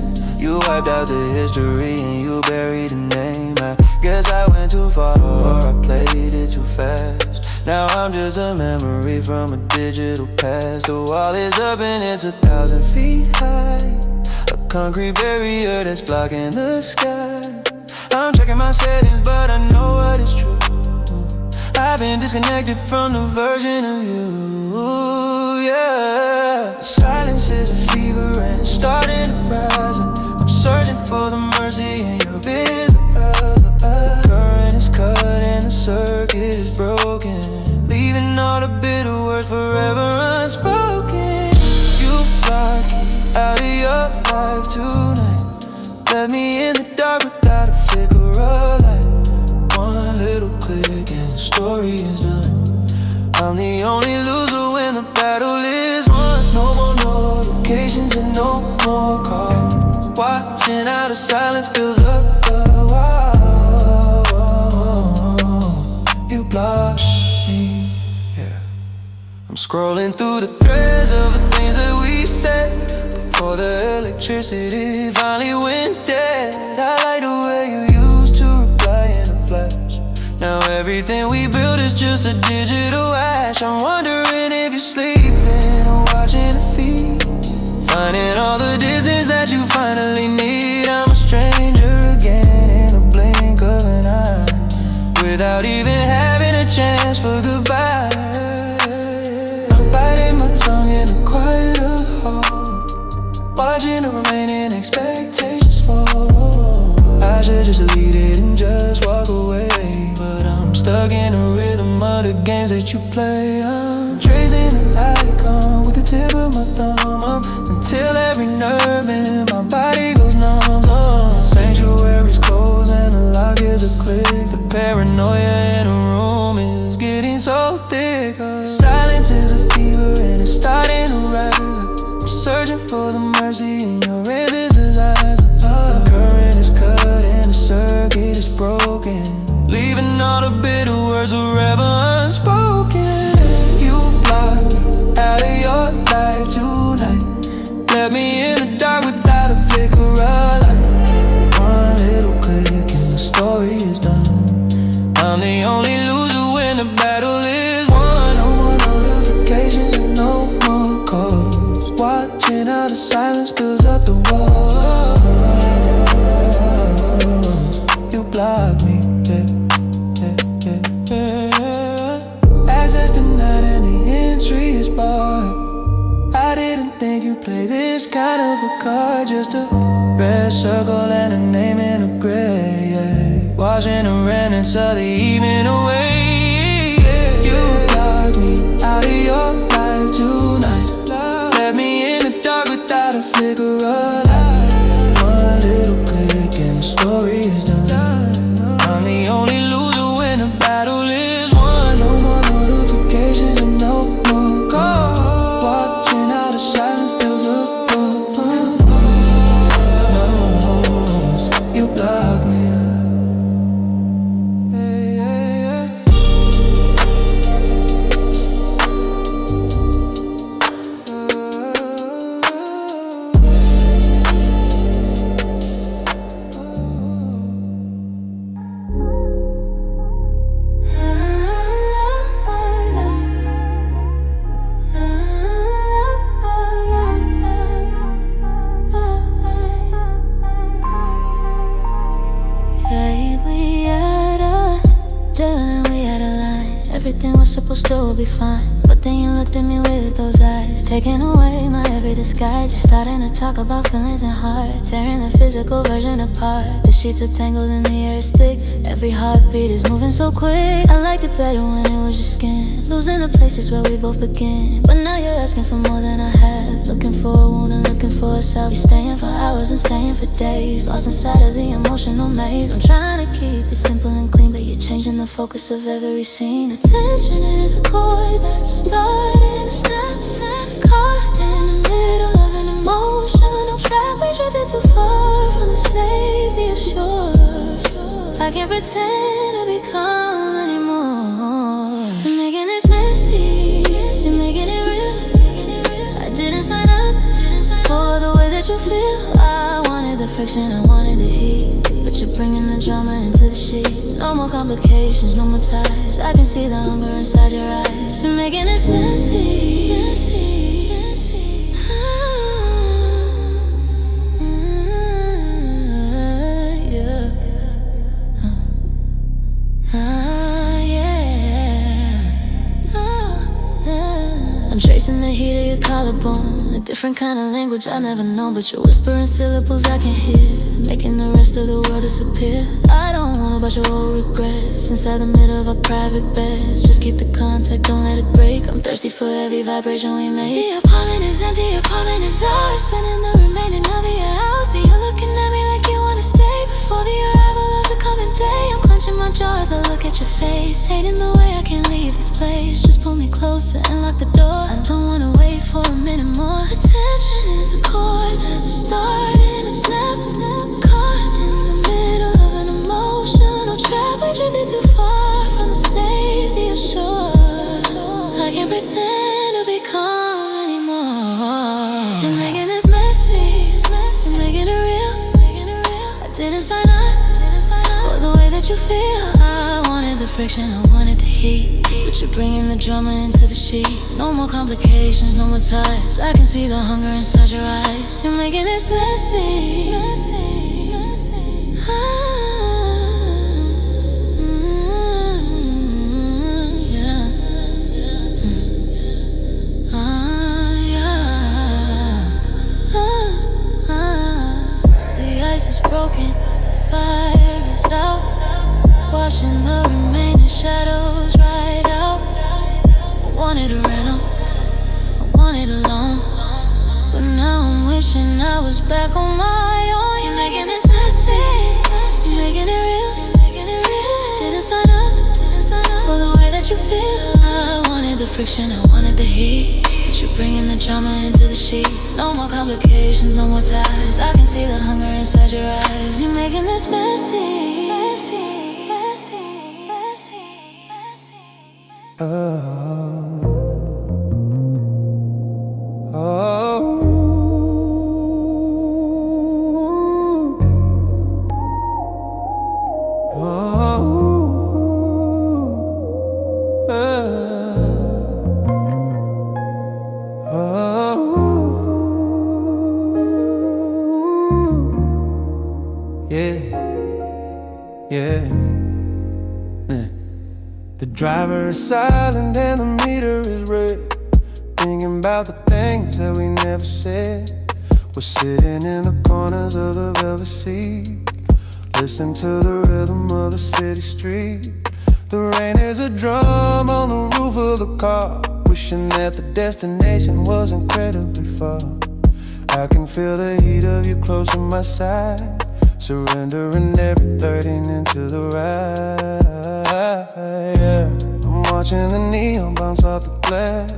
You wiped out the history and you buried the name. I guess I went too far or I played it too fast. Now I'm just a memory from a digital past. The wall is up and it's 1,000 feet high, a concrete barrier that's blocking the sky. I'm checking my settings, but I know what is true. I've been disconnected from the version of you, yeah. Silence is a fever and it's starting to rise. I'm searching for the mercy in your vision. The current is cut and the circuit is broken, leaving all the bitter words forever unspoken. You blocked me out of your life tonight, left me in the dark without a flicker of light. One little click and the story is done. I'm the only loser when the battle is won. No more notifications and no more calls, watching how the silence fills up the wall. You block me, yeah. I'm scrolling through the threads of the things that we said before the electricity finally went dead. I like the way you used to reply in a flash. Now everything we built is just a digital ash. I'm wondering if you're sleeping or watching the feed, finding all the distance that you finally need. I'm a stranger again in a blink of an eye, without even having a chance for goodbye. I'm biting my tongue in a quiet of heart, watching the remaining expectations fall. I should just lead it and just walk away, but I'm stuck in a rhythm of the games that you play. I'm tracing the icon with the tip of my thumb until every nerve in my body goes numb. Sanctuary's closed and the lock is a click. The paranoia in a room is getting so thick. Silence is a fever and it's starting to rise. I'm searching for the mercy in your invisible eyes. The current is cut and the circuit is broken, leaving all the bitter words forever unspoken. You blocked me out of your life tonight, left me in the dark without a flicker of light. One little click and the story is done. I'm the only loser when the battle is won. No more notifications and no more calls, watching how the silence builds up the walls. You block me, access denied and the entry is barred. I didn't think you play this kind of a card, just a red circle and a name in a gray, yeah. Washing the remnants of the evening away, yeah. You blocked me out of your life tonight, left me in the dark without a flicker of light. One little click and the story is done. I'm the only loser when the battle is won. No more notifications and no more calls, watching how the silence fills up the walls. You block me. Everything was supposed to be fine, but then you looked at me with those eyes, taking away my every disguise. You're starting to talk about feelings and heart, tearing the physical version apart. The sheets are tangled and the air is thick, every heartbeat is moving so quick. I liked it better when it was your skin, losing the places where we both begin. But now you're asking for more than I have, looking for a wound and looking for a self. You're staying for hours and staying for days, lost inside of the emotional maze. I'm trying to keep it simple and clean, but you're changing the focus of every scene. Attention is a chord that's starting to snap, caught in the middle of an emotional trap. We drifted too far from the safety of shore. I can't pretend to be calm anymore. You're making this messy, you're making it real. I didn't sign up for the way that you feel. I wanted the friction, I wanted the heat, but you're bringing the drama into the sheet. No more complications, no more ties. I can see the hunger inside your eyes. You're making this messy, messy, messy. Yeah. Yeah. tracing the heat of your collarbone. A different kind of language I never known, but you're whispering syllables I can hear, making the rest of the world disappear. I don't want a bunch of old regrets inside the middle of our private beds. Just keep the contact, don't let it break. I'm thirsty for every vibration we make. The apartment is empty, apartment is ours. Spending the remaining of the hours, but you're looking at me like you wanna stay before the arrival of the coming day. I'm clenching my jaw as I look at your face, hating the way I can't leave this place. Just pull me closer and lock the door. I don't wanna wait for a minute more. Attention is a chord that's starting to snap. Caught in the middle of an emotional trap. We drifted too far from the safety of shore. I can't pretend to be calm anymore. You're making this messy, you're making it real. I didn't sign up for the way that you feel. I wanted the friction, I wanted the heat, but you're bringing the drama into the sheet. No more complications, no more ties. I can see the hunger inside your eyes. You're making this messy. The ice is broken, the fire is out, washing the remaining shadows right out. I wanted a rental, I wanted alone, but now I'm wishing I was back on my own. You're making this messy, you're making it real. Didn't sign up for the way that you feel. I wanted the friction, I wanted the heat, but you're bringing the drama into the sheet. No more complications, no more ties. I can see the hunger inside your eyes. You're making this messy. The driver is silent and the meter is red, thinking about the things that we never said. We're sitting in the corners of the velvet seat, listening to the rhythm of the city street. The rain is a drum on the roof of the car, wishing that the destination was incredibly far. I can feel the heat of you close to my side, surrendering everything into the ride. Yeah. I'm watching the neon bounce off the glass,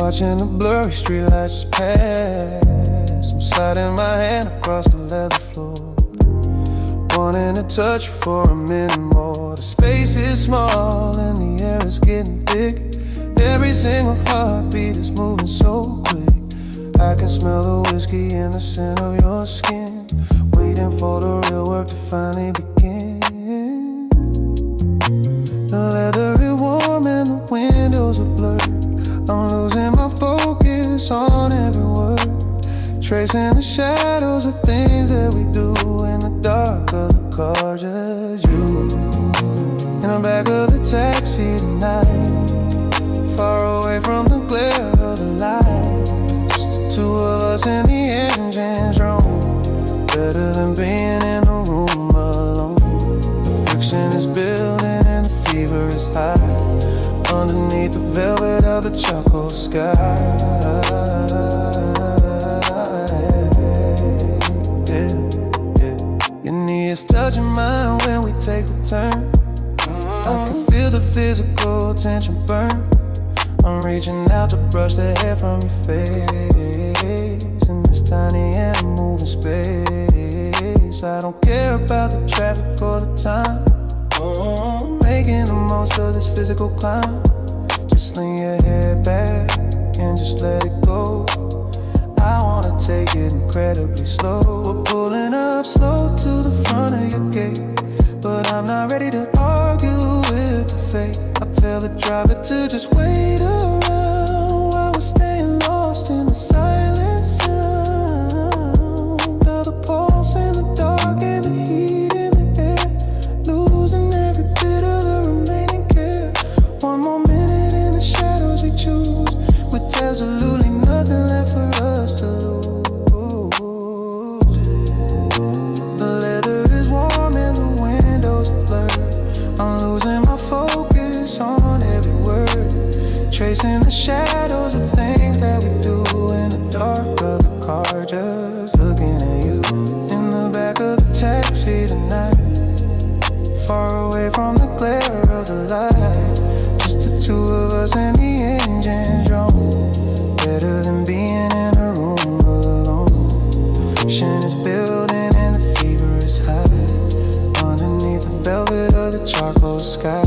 watching the blurry streetlights just pass. I'm sliding my hand across the leather floor, wanting to touch you for a minute more. The space is small and the air is getting thick. Every single heartbeat is moving so quick. I can smell the whiskey in the scent of your skin, waiting for the real work to finally begin. The leather is warm and the windows are blurred. I'm losing my focus on every word, tracing the shadows of things that we do in the dark of the car. Just you in the back of the taxi tonight, far away from the glare of the light. Just the two of us in the engine's room, better than being in the room alone. The friction is building and the fever is high, underneath the velvet of the charcoal sky. Your knee is touching mine when we take the turn. I can feel the physical tension burn. I'm reaching out to brush the hair from your face in this tiny and moving space. I don't care about the traffic or the time. I'm making the most of this physical climb. Just lean your head back and just let it go. I wanna take it incredibly slow. We're pulling up slow to the front of your gate, but I'm not ready to argue with the fate. I'll tell the driver to just wait around while we're staying lost in the silent sound of the pulse in the dark and the heat in the air, losing every bit of the remaining care. One more minute in the shadows we choose, in the shadows of things that we do in the dark of the car, just looking at you in the back of the taxi tonight, far away from the glare of the light, just the two of us and the engine drum. Better than being in a room alone. The friction is building and the fever is high underneath the velvet of the charcoal sky.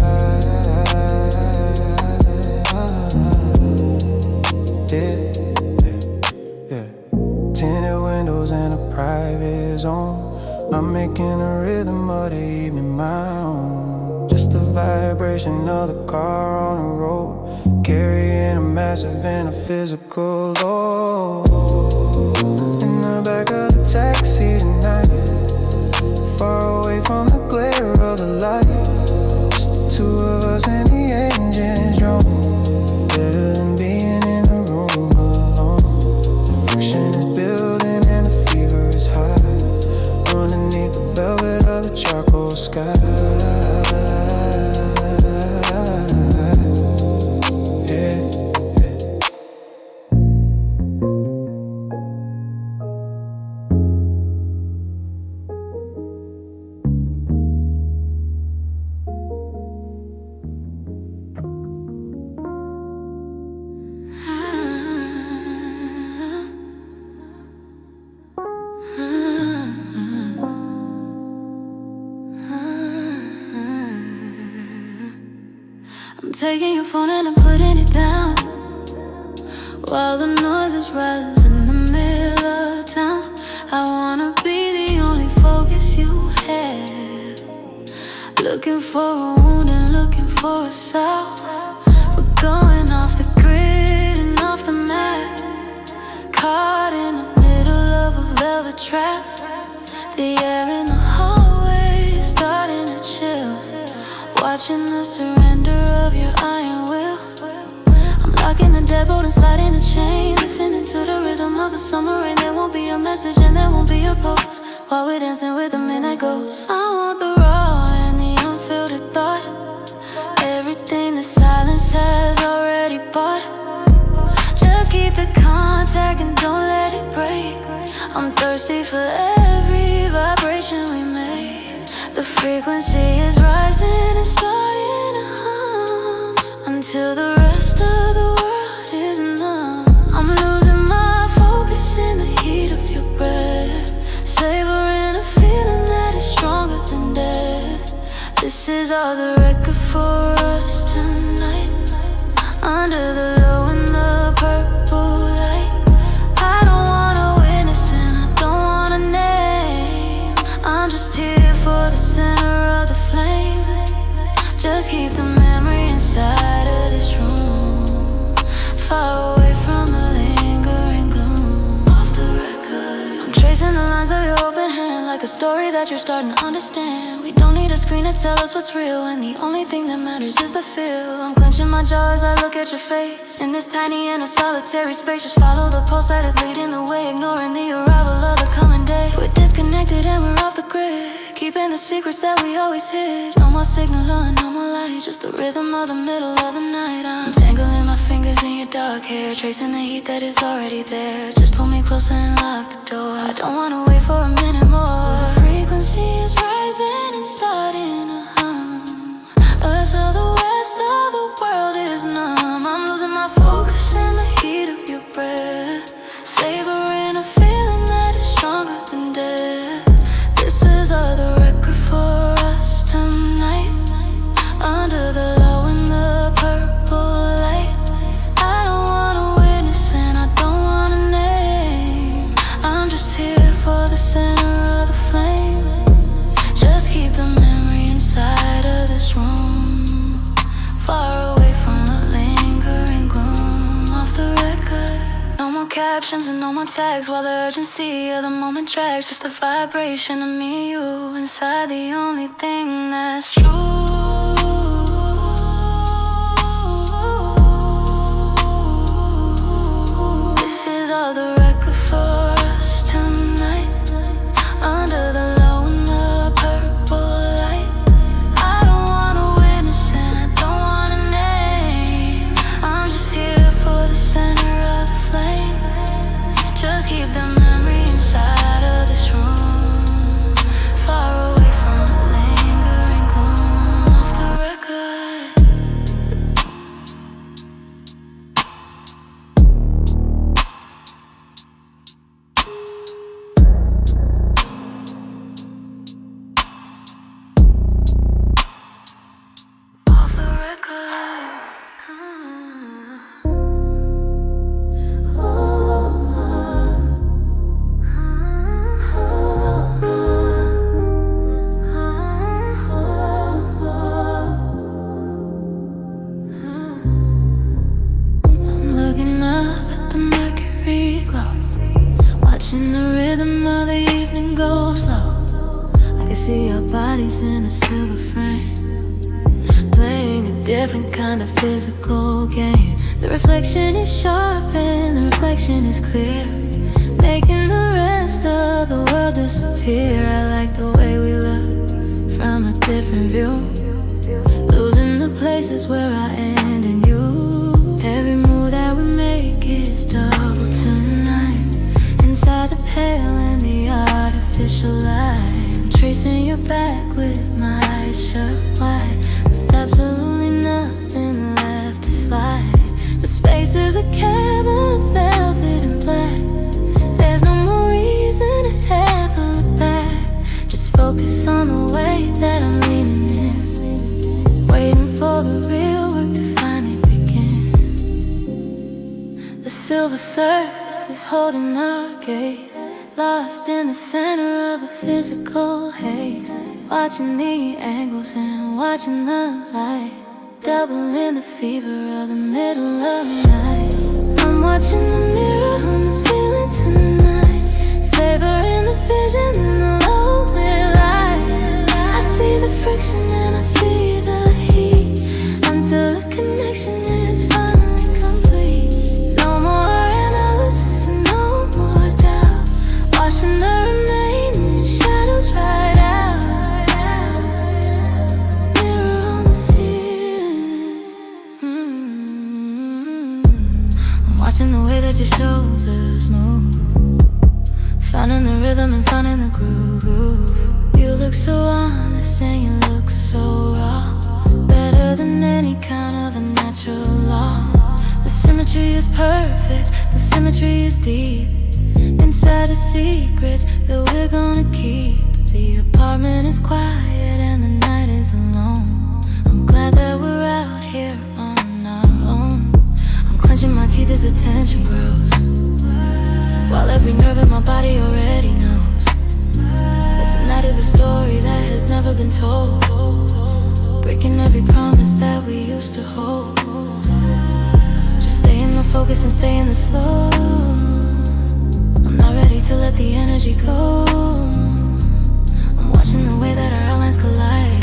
Yeah. Tinted windows and a private zone. I'm making a rhythm of the evening my own. Just the vibration of the car on the road, carrying a massive and a physical load. In the back of the taxi tonight, far away from the glare of the light, just the two of us and the engines drum. Better than being in a room alone. The friction is building and the fever is high underneath the velvet of the charcoal sky. I'm taking your phone and I'm putting it down while the noises rise in the middle of town. I wanna be the only focus you have. Looking for a wound and looking for a sound. We're going off the grid and off the map, caught in the middle of a velvet trap. The air in the hallway is starting to chill, watching the surrender of your iron will. I'm locking the deadbolt and sliding the chain, listening to the rhythm of the summer rain. There won't be a message and there won't be a post while we're dancing with the midnight ghosts. I want the raw and the unfiltered thought, everything the silence has already bought. Just keep the contact and don't let it break. I'm thirsty for every vibration we make. The frequency is rising and starting to hum until the rest of the world is numb. I'm losing my focus in the heat of your breath, savoring a feeling that is stronger than death. This is all the record for us tonight, under the low and the purple light. I don't wanna witness and I don't wanna name. I'm just here for the center of the flame. Just keep the memory inside of this room, far away from the lingering gloom. Off the record, I'm tracing the lines of your open hand, like a story that you're starting to understand. We don't need a screen to tell us what's real, and the only thing that matters is the feel. I'm clenching my jaw as I look at your face, in this tiny and a solitary space. Just follow the pulse that is leading the way, ignoring the arrival of the coming day. We're disconnected and we're off the grid, keeping the secrets that we always hid. No more signal and no more light, just the rhythm of the middle of the night. I'm tangling my fingers in your dark hair, tracing the heat that is already there. Just pull me closer and lock the door. I don't wanna wait for a minute more. The frequency is rising and starting to hum until the rest of the world is numb. I'm losing my focus in the heat of your breath, savoring a feeling that is stronger than death. This is all the record for us tonight, under the low and the purple light. I don't wanna witness and I don't wanna name. I'm just here for the center of the flame. Just keep the memory inside of this room, far away from the lingering gloom. Off the record, no more captions and no more tags, while the urgency of the moment drags. Just the vibration of me and you inside, the only thing that's true. This is all the record for us tonight, under the low and the purple light. I don't wanna witness and I don't wanna name. I'm just here bodies in a silver frame, playing a different kind of physical game. The reflection is sharp and the reflection is clear, making the rest of the world disappear. I like the way we look from a different view, losing the places where I end and you. Every move that we make is double tonight, inside the pale and the artificial light. I'm tracing your back with my eyes shut wide, with absolutely nothing left to slide. The space is a cabin of velvet and black. There's no more reason to ever look back. Just focus on the way that I'm leaning in, waiting for the real work to finally begin. The silver surface is holding our gaze, lost in the center of a physical haze, watching the angles and watching the light, doubling the fever of the middle of the night. I'm watching the mirror on the ceiling tonight, savoring the vision in the low-lit light. I see the friction and I see the heat, until the connection is finally complete. No more analysis and no more doubt, washing the remaining shadows right out. Mirror on the ceiling. I'm watching the way that your shoulders move, finding the rhythm and finding the groove. You look so honest and you look so raw, better than any kind of a natural law. The symmetry is perfect, the symmetry is deep, inside the secrets that we're gonna keep. The apartment is quiet and the night is alone. I'm glad that we're out here on our own. I'm clenching my teeth as the tension grows, while every nerve in my body already knows that tonight is a story that has never been told, breaking every promise that we used to hold. Just stay in the focus and stay in the slow. I'm not ready to let the energy go. I'm watching the way that our outlines collide,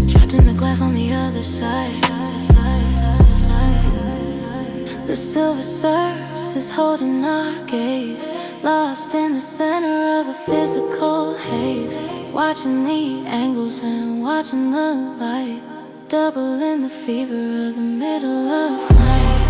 trapped in the glass on the other side. The silver surface is holding our gaze, lost in the center of a physical haze, watching the angles and watching the light, doubling the fever of the middle of the night.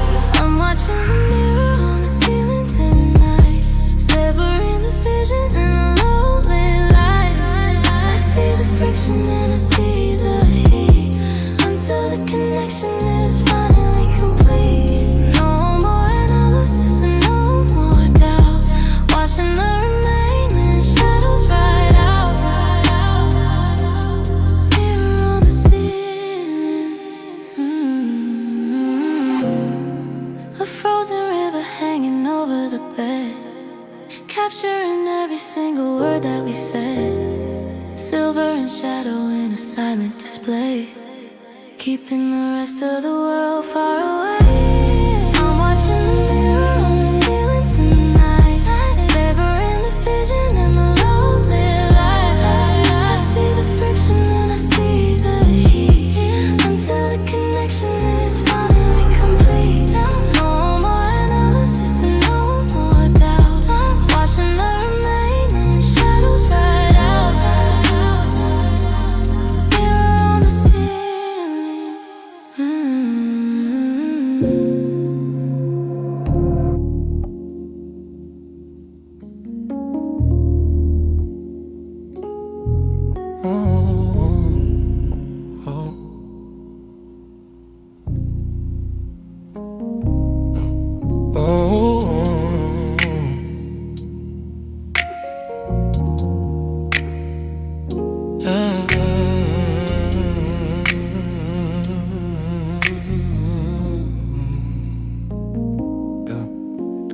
I'm watching the mirror on the ceiling tonight, savoring the vision in the low-lit light. I see the friction and I see the heat, until the connection is finally complete. No more analysis and no more doubt, washing the remaining shadows right out. Mirror on the ceiling. A frozen river hanging over the bed, capturing every single word that we said. Silver and shadow in a silent display, keeping the rest of the world far away. I'm watching the mirror on the ceiling tonight, savoring the vision in the low-lit light. I see the friction and I see the heat, until the connection is finally complete. No more analysis and no more doubt, washing the remaining shadows right out. Mirror on the ceiling.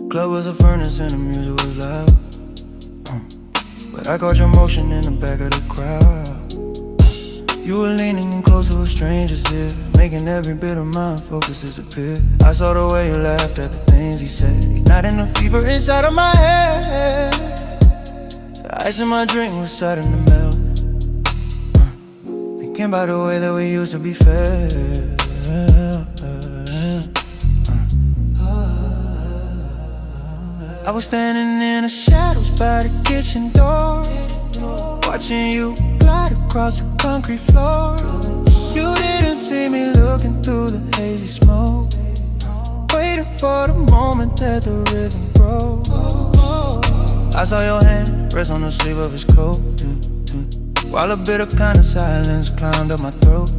Club was a furnace and the music was loud, but I caught your motion in the back of the crowd. You were leaning in close to a stranger's ear, making every bit of my focus disappear. I saw the way you laughed at the things he said, igniting the fever inside of my head. The ice in my drink was starting to melt, thinking about the way that we used to be fair. I was standing in the shadows by the kitchen door, watching you glide across the concrete floor. You didn't see me looking through the hazy smoke, waiting for the moment that the rhythm broke. I saw your hand rest on the sleeve of his coat, while a bitter kind of silence climbed up my throat.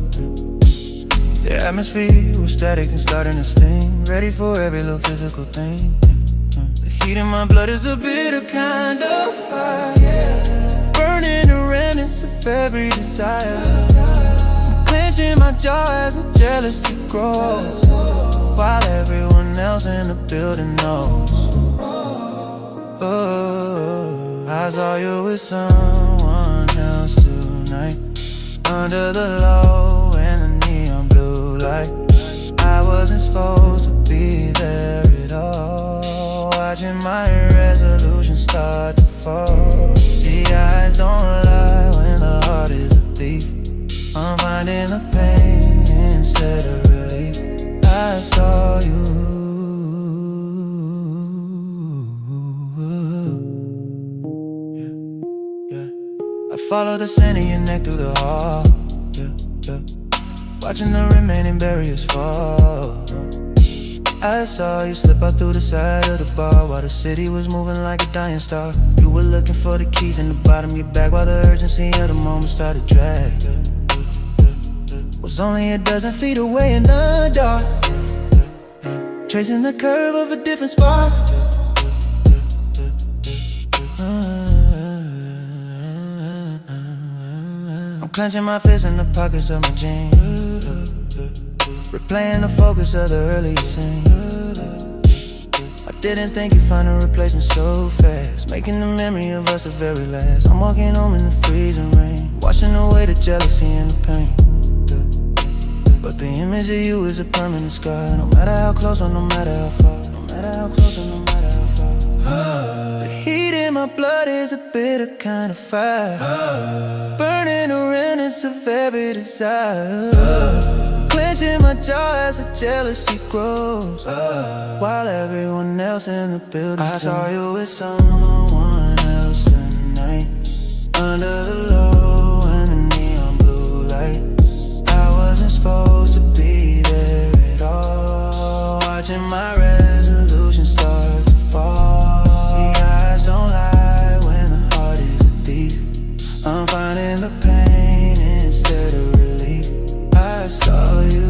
The atmosphere was static and starting to sting, ready for every little physical thing. The heat in my blood is a bitter kind of fire, burning the remnants of every desire. I'm clenching my jaw as the jealousy grows, while everyone else in the building knows. Oh, I saw you with someone else tonight, under the low and the neon blue light. I wasn't supposed to be there at all, watching my resolution start to fall. The eyes don't lie when the heart is a thief. I'm finding the pain instead of relief. I saw you. I followed the scent of your neck through the hall, watching the remaining barriers fall. I saw you slip out through the side of the bar, while the city was moving like a dying star. You were looking for the keys in the bottom of your bag, while the urgency of the moment started drag. Was only a dozen feet away in the dark, tracing the curve of a different spark. I'm clenching my fists in the pockets of my jeans, replaying the focus of the earlier scene. I didn't think you'd find a replacement so fast, making the memory of us the very last. I'm walking home in the freezing rain, washing away the jealousy and the pain. But the image of you is a permanent scar, no matter how close or no matter how far. No matter how close or no matter how far. The heat in my blood is a bitter kind of fire, burning the remnants of every desire. Clenching my jaw as the jealousy grows, while everyone else in the building. I saw you with someone else tonight, under the low and the neon blue light. I wasn't supposed to be there at all, watching my resolution start to fall. The eyes don't lie when the heart is a thief. I'm finding the pain instead of relief. I saw you.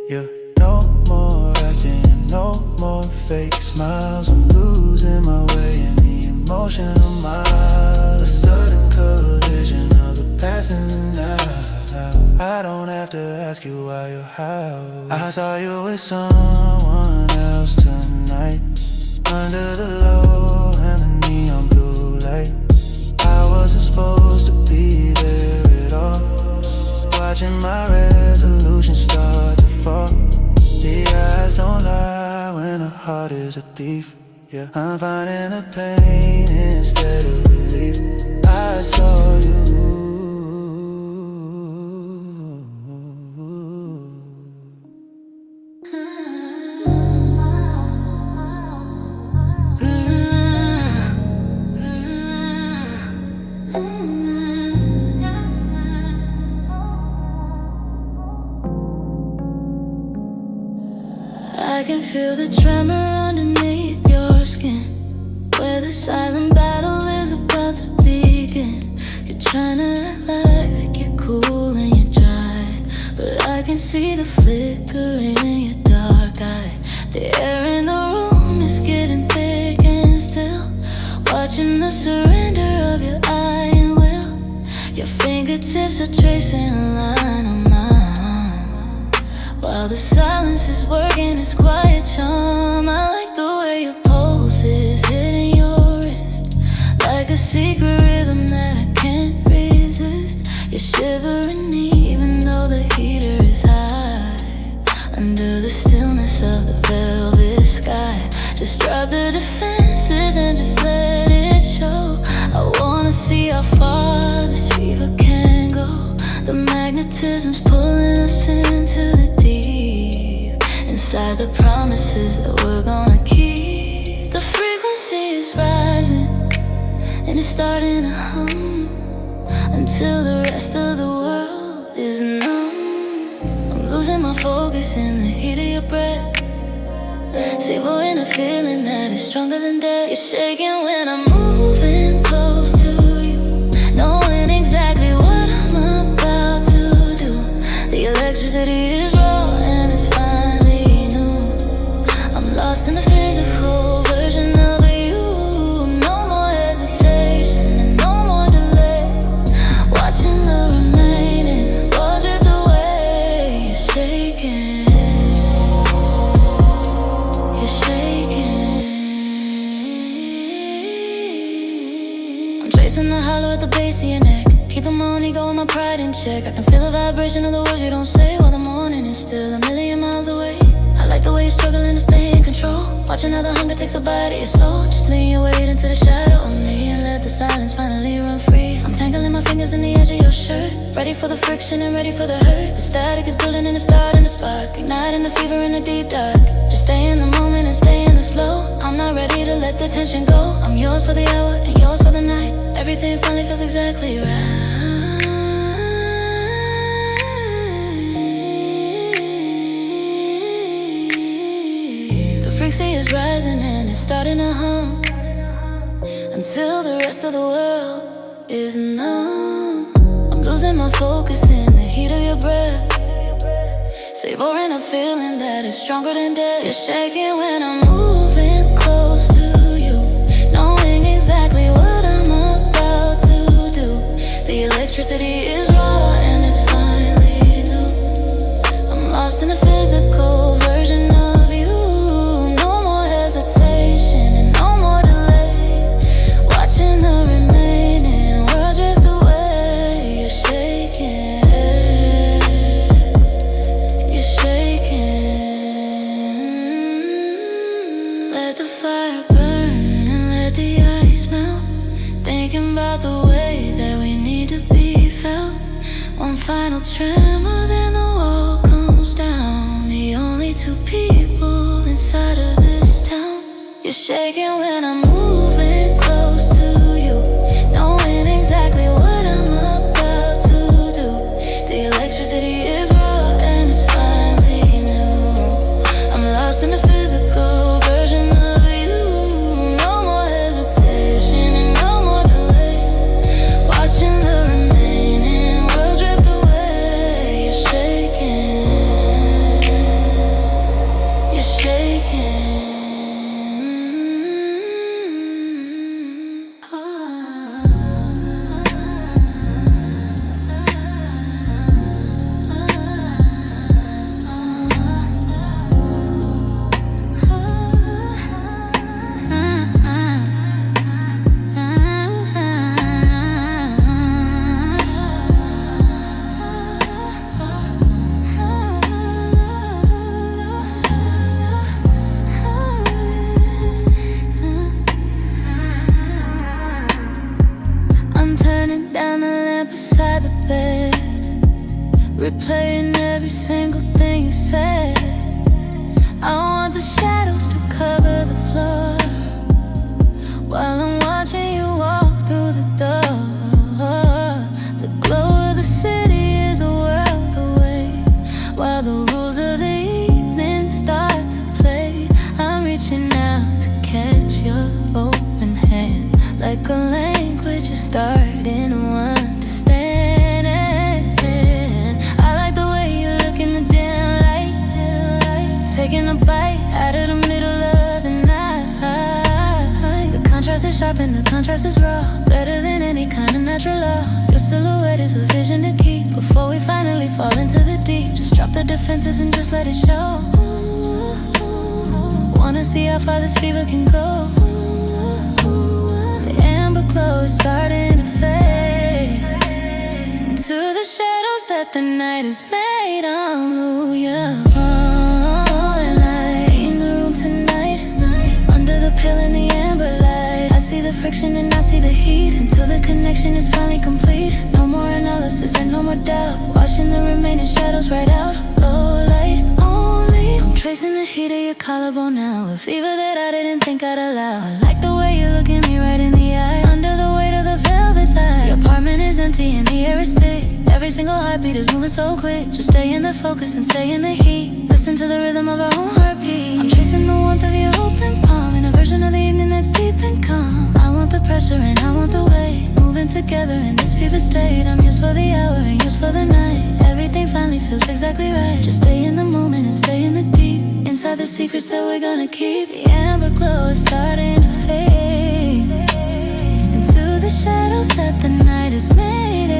Yeah. No more acting, no more fake smiles. I'm losing my way in the emotional mile. A sudden collision of the past and the now. I don't have to ask you why you're how. I saw you with someone else tonight, under the low and the neon blue light. I wasn't supposed to be there at all, watching my resolution start to fall. The eyes don't lie when the heart is a thief. Yeah, I'm finding the pain instead of relief. I saw you. I can feel the tremor underneath your skin, where the silent battle is about to begin. You're trying to act like you're cool and you're dry, but I can see the flicker in your dark eye. The air in the room is getting thick and still, watching the surrender of your iron will. Your fingertips are tracing a line on mine, while the silence is working its quiet charm. I like the way your pulse is hitting your wrist, like a secret rhythm that I can't resist. You're shivering even though the heater is high, under the stillness of the velvet sky. Just drop the defenses magnetism's pulling us into the deep, inside the promises that we're gonna keep. The frequency is rising and it's starting to hum until the rest of the world is numb. I'm losing my focus in the heat of your breath, savoring a feeling that is stronger than death. You're shaking when I'm moving close to you, knowing exactly what I'm about to do. The electricity is raw and it's finally new. I'm lost in the physical version of you. No more hesitation and no more delay. Watching the remaining world drift away. You're shaking. You're shaking. I'm tracing the hollow at the base of your neck, keeping my own ego and my pride in check. I can feel the vibration of the words you don't say, while the morning is still a million miles away. I like the way you're struggling to stay in control, watching how the hunger takes a bite of your soul. Just lean your weight into the shadow of me and let the silence finally run free. I'm tangling my fingers in the edge of your shirt, ready for the friction and ready for the hurt. The static is building and it's starting to spark, igniting the fever in the deep dark. Just stay in the moment and stay in the slow. I'm not ready to let the tension go. I'm yours for the hour and yours for the night. Everything finally feels exactly right. The frequency is rising and it's starting to hum until the rest of the world is numb. I'm losing my focus in the heat of your breath, savoring a feeling that is stronger than death. You're shaking when I'm moving close to you, knowing exactly what I'm about to do. The electricity is raw and it's finally new. I'm lost in the physical version of you. No more hesitation and no more delay. Watching the remaining world drift away. You're shaking. You're shaking. Let the fire burn and let the ice melt, thinking about the way that we need to be felt. One final tremor, then the wall comes down. The only two people inside of this town. You're shaking when I'm moving close to you, knowing exactly what I'm about to do. The electricity is raw and it's finally new. I'm lost in the physical version of you. No more hesitation and no more delay. Watching the remaining world drift away. You're shaking. You're shaking. I'm turning down the lamp beside the bed, replaying every single thing you said. I want the shadows to cover the floor while I'm watching you walk through the door. The glow of the city is a world away, while the rules of the evening start to play. I'm reaching out to catch your open hand, like a language you're starting to understand. I like the way you look in the dim light, taking a bite out of the middle of the night. The contrast is sharp and the contrast is raw, better than any kind of natural law. Your silhouette is a vision to keep before we finally fall into the deep. Just drop the defenses and just let it show. Wanna see how far this fever can go. The amber glow is starting to fade into the shadows that the night has made. Hallelujah. In the room tonight, under the pill in the amber light, I see the friction and I see the heat, until the connection is finally complete. No more analysis and no more doubt, washing the remaining shadows right out. Low light only, I'm tracing the heat of your collarbone now, a fever that I didn't think I'd allow. I like the way you look at me right in the eye, under the weight of the velvet light. The apartment is empty and the air is thick, every single heartbeat is moving so quick. Just stay in the focus and stay in the heat, listen to the rhythm of our own heartbeat. I'm tracing the warmth of your open palm, in a version of the evening that's deep and calm. I want the pressure and I want the weight, moving together in this fever state. I'm yours for the hour and yours for the night, everything finally feels exactly right. Just stay in the moment and stay in the deep, inside the secrets that we're gonna keep. The amber glow is starting to fade into the shadows that the night has made.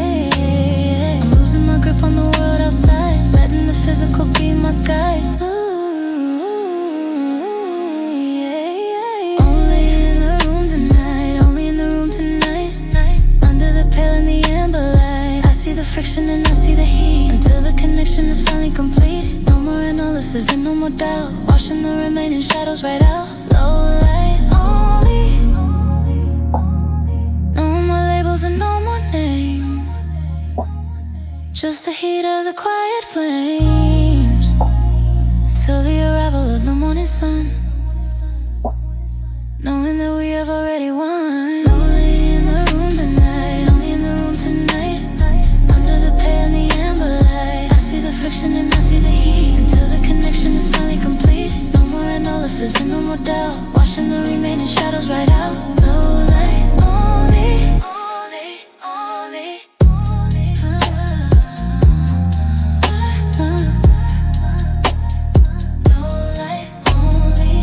I'm losing my grip on the world outside, letting the physical be my guide. Ooh, yeah, yeah. Only in the room tonight, only in the room tonight. Under the pale and the amber light, I see the friction and I see the heat, until the connection is finally complete. No more analysis and no more doubt, washing the remaining shadows right out. Low light only, no more labels and no more names, just the heat of the quiet flames, till the arrival of the morning sun, knowing that we have already won. Only in the room tonight, only in the room tonight. Under the pale and the amber light, I see the friction and I see the heat, until the connection is finally complete. No more analysis and no more doubt, washing the remaining shadows right out. Low light only, only, only. Low light only.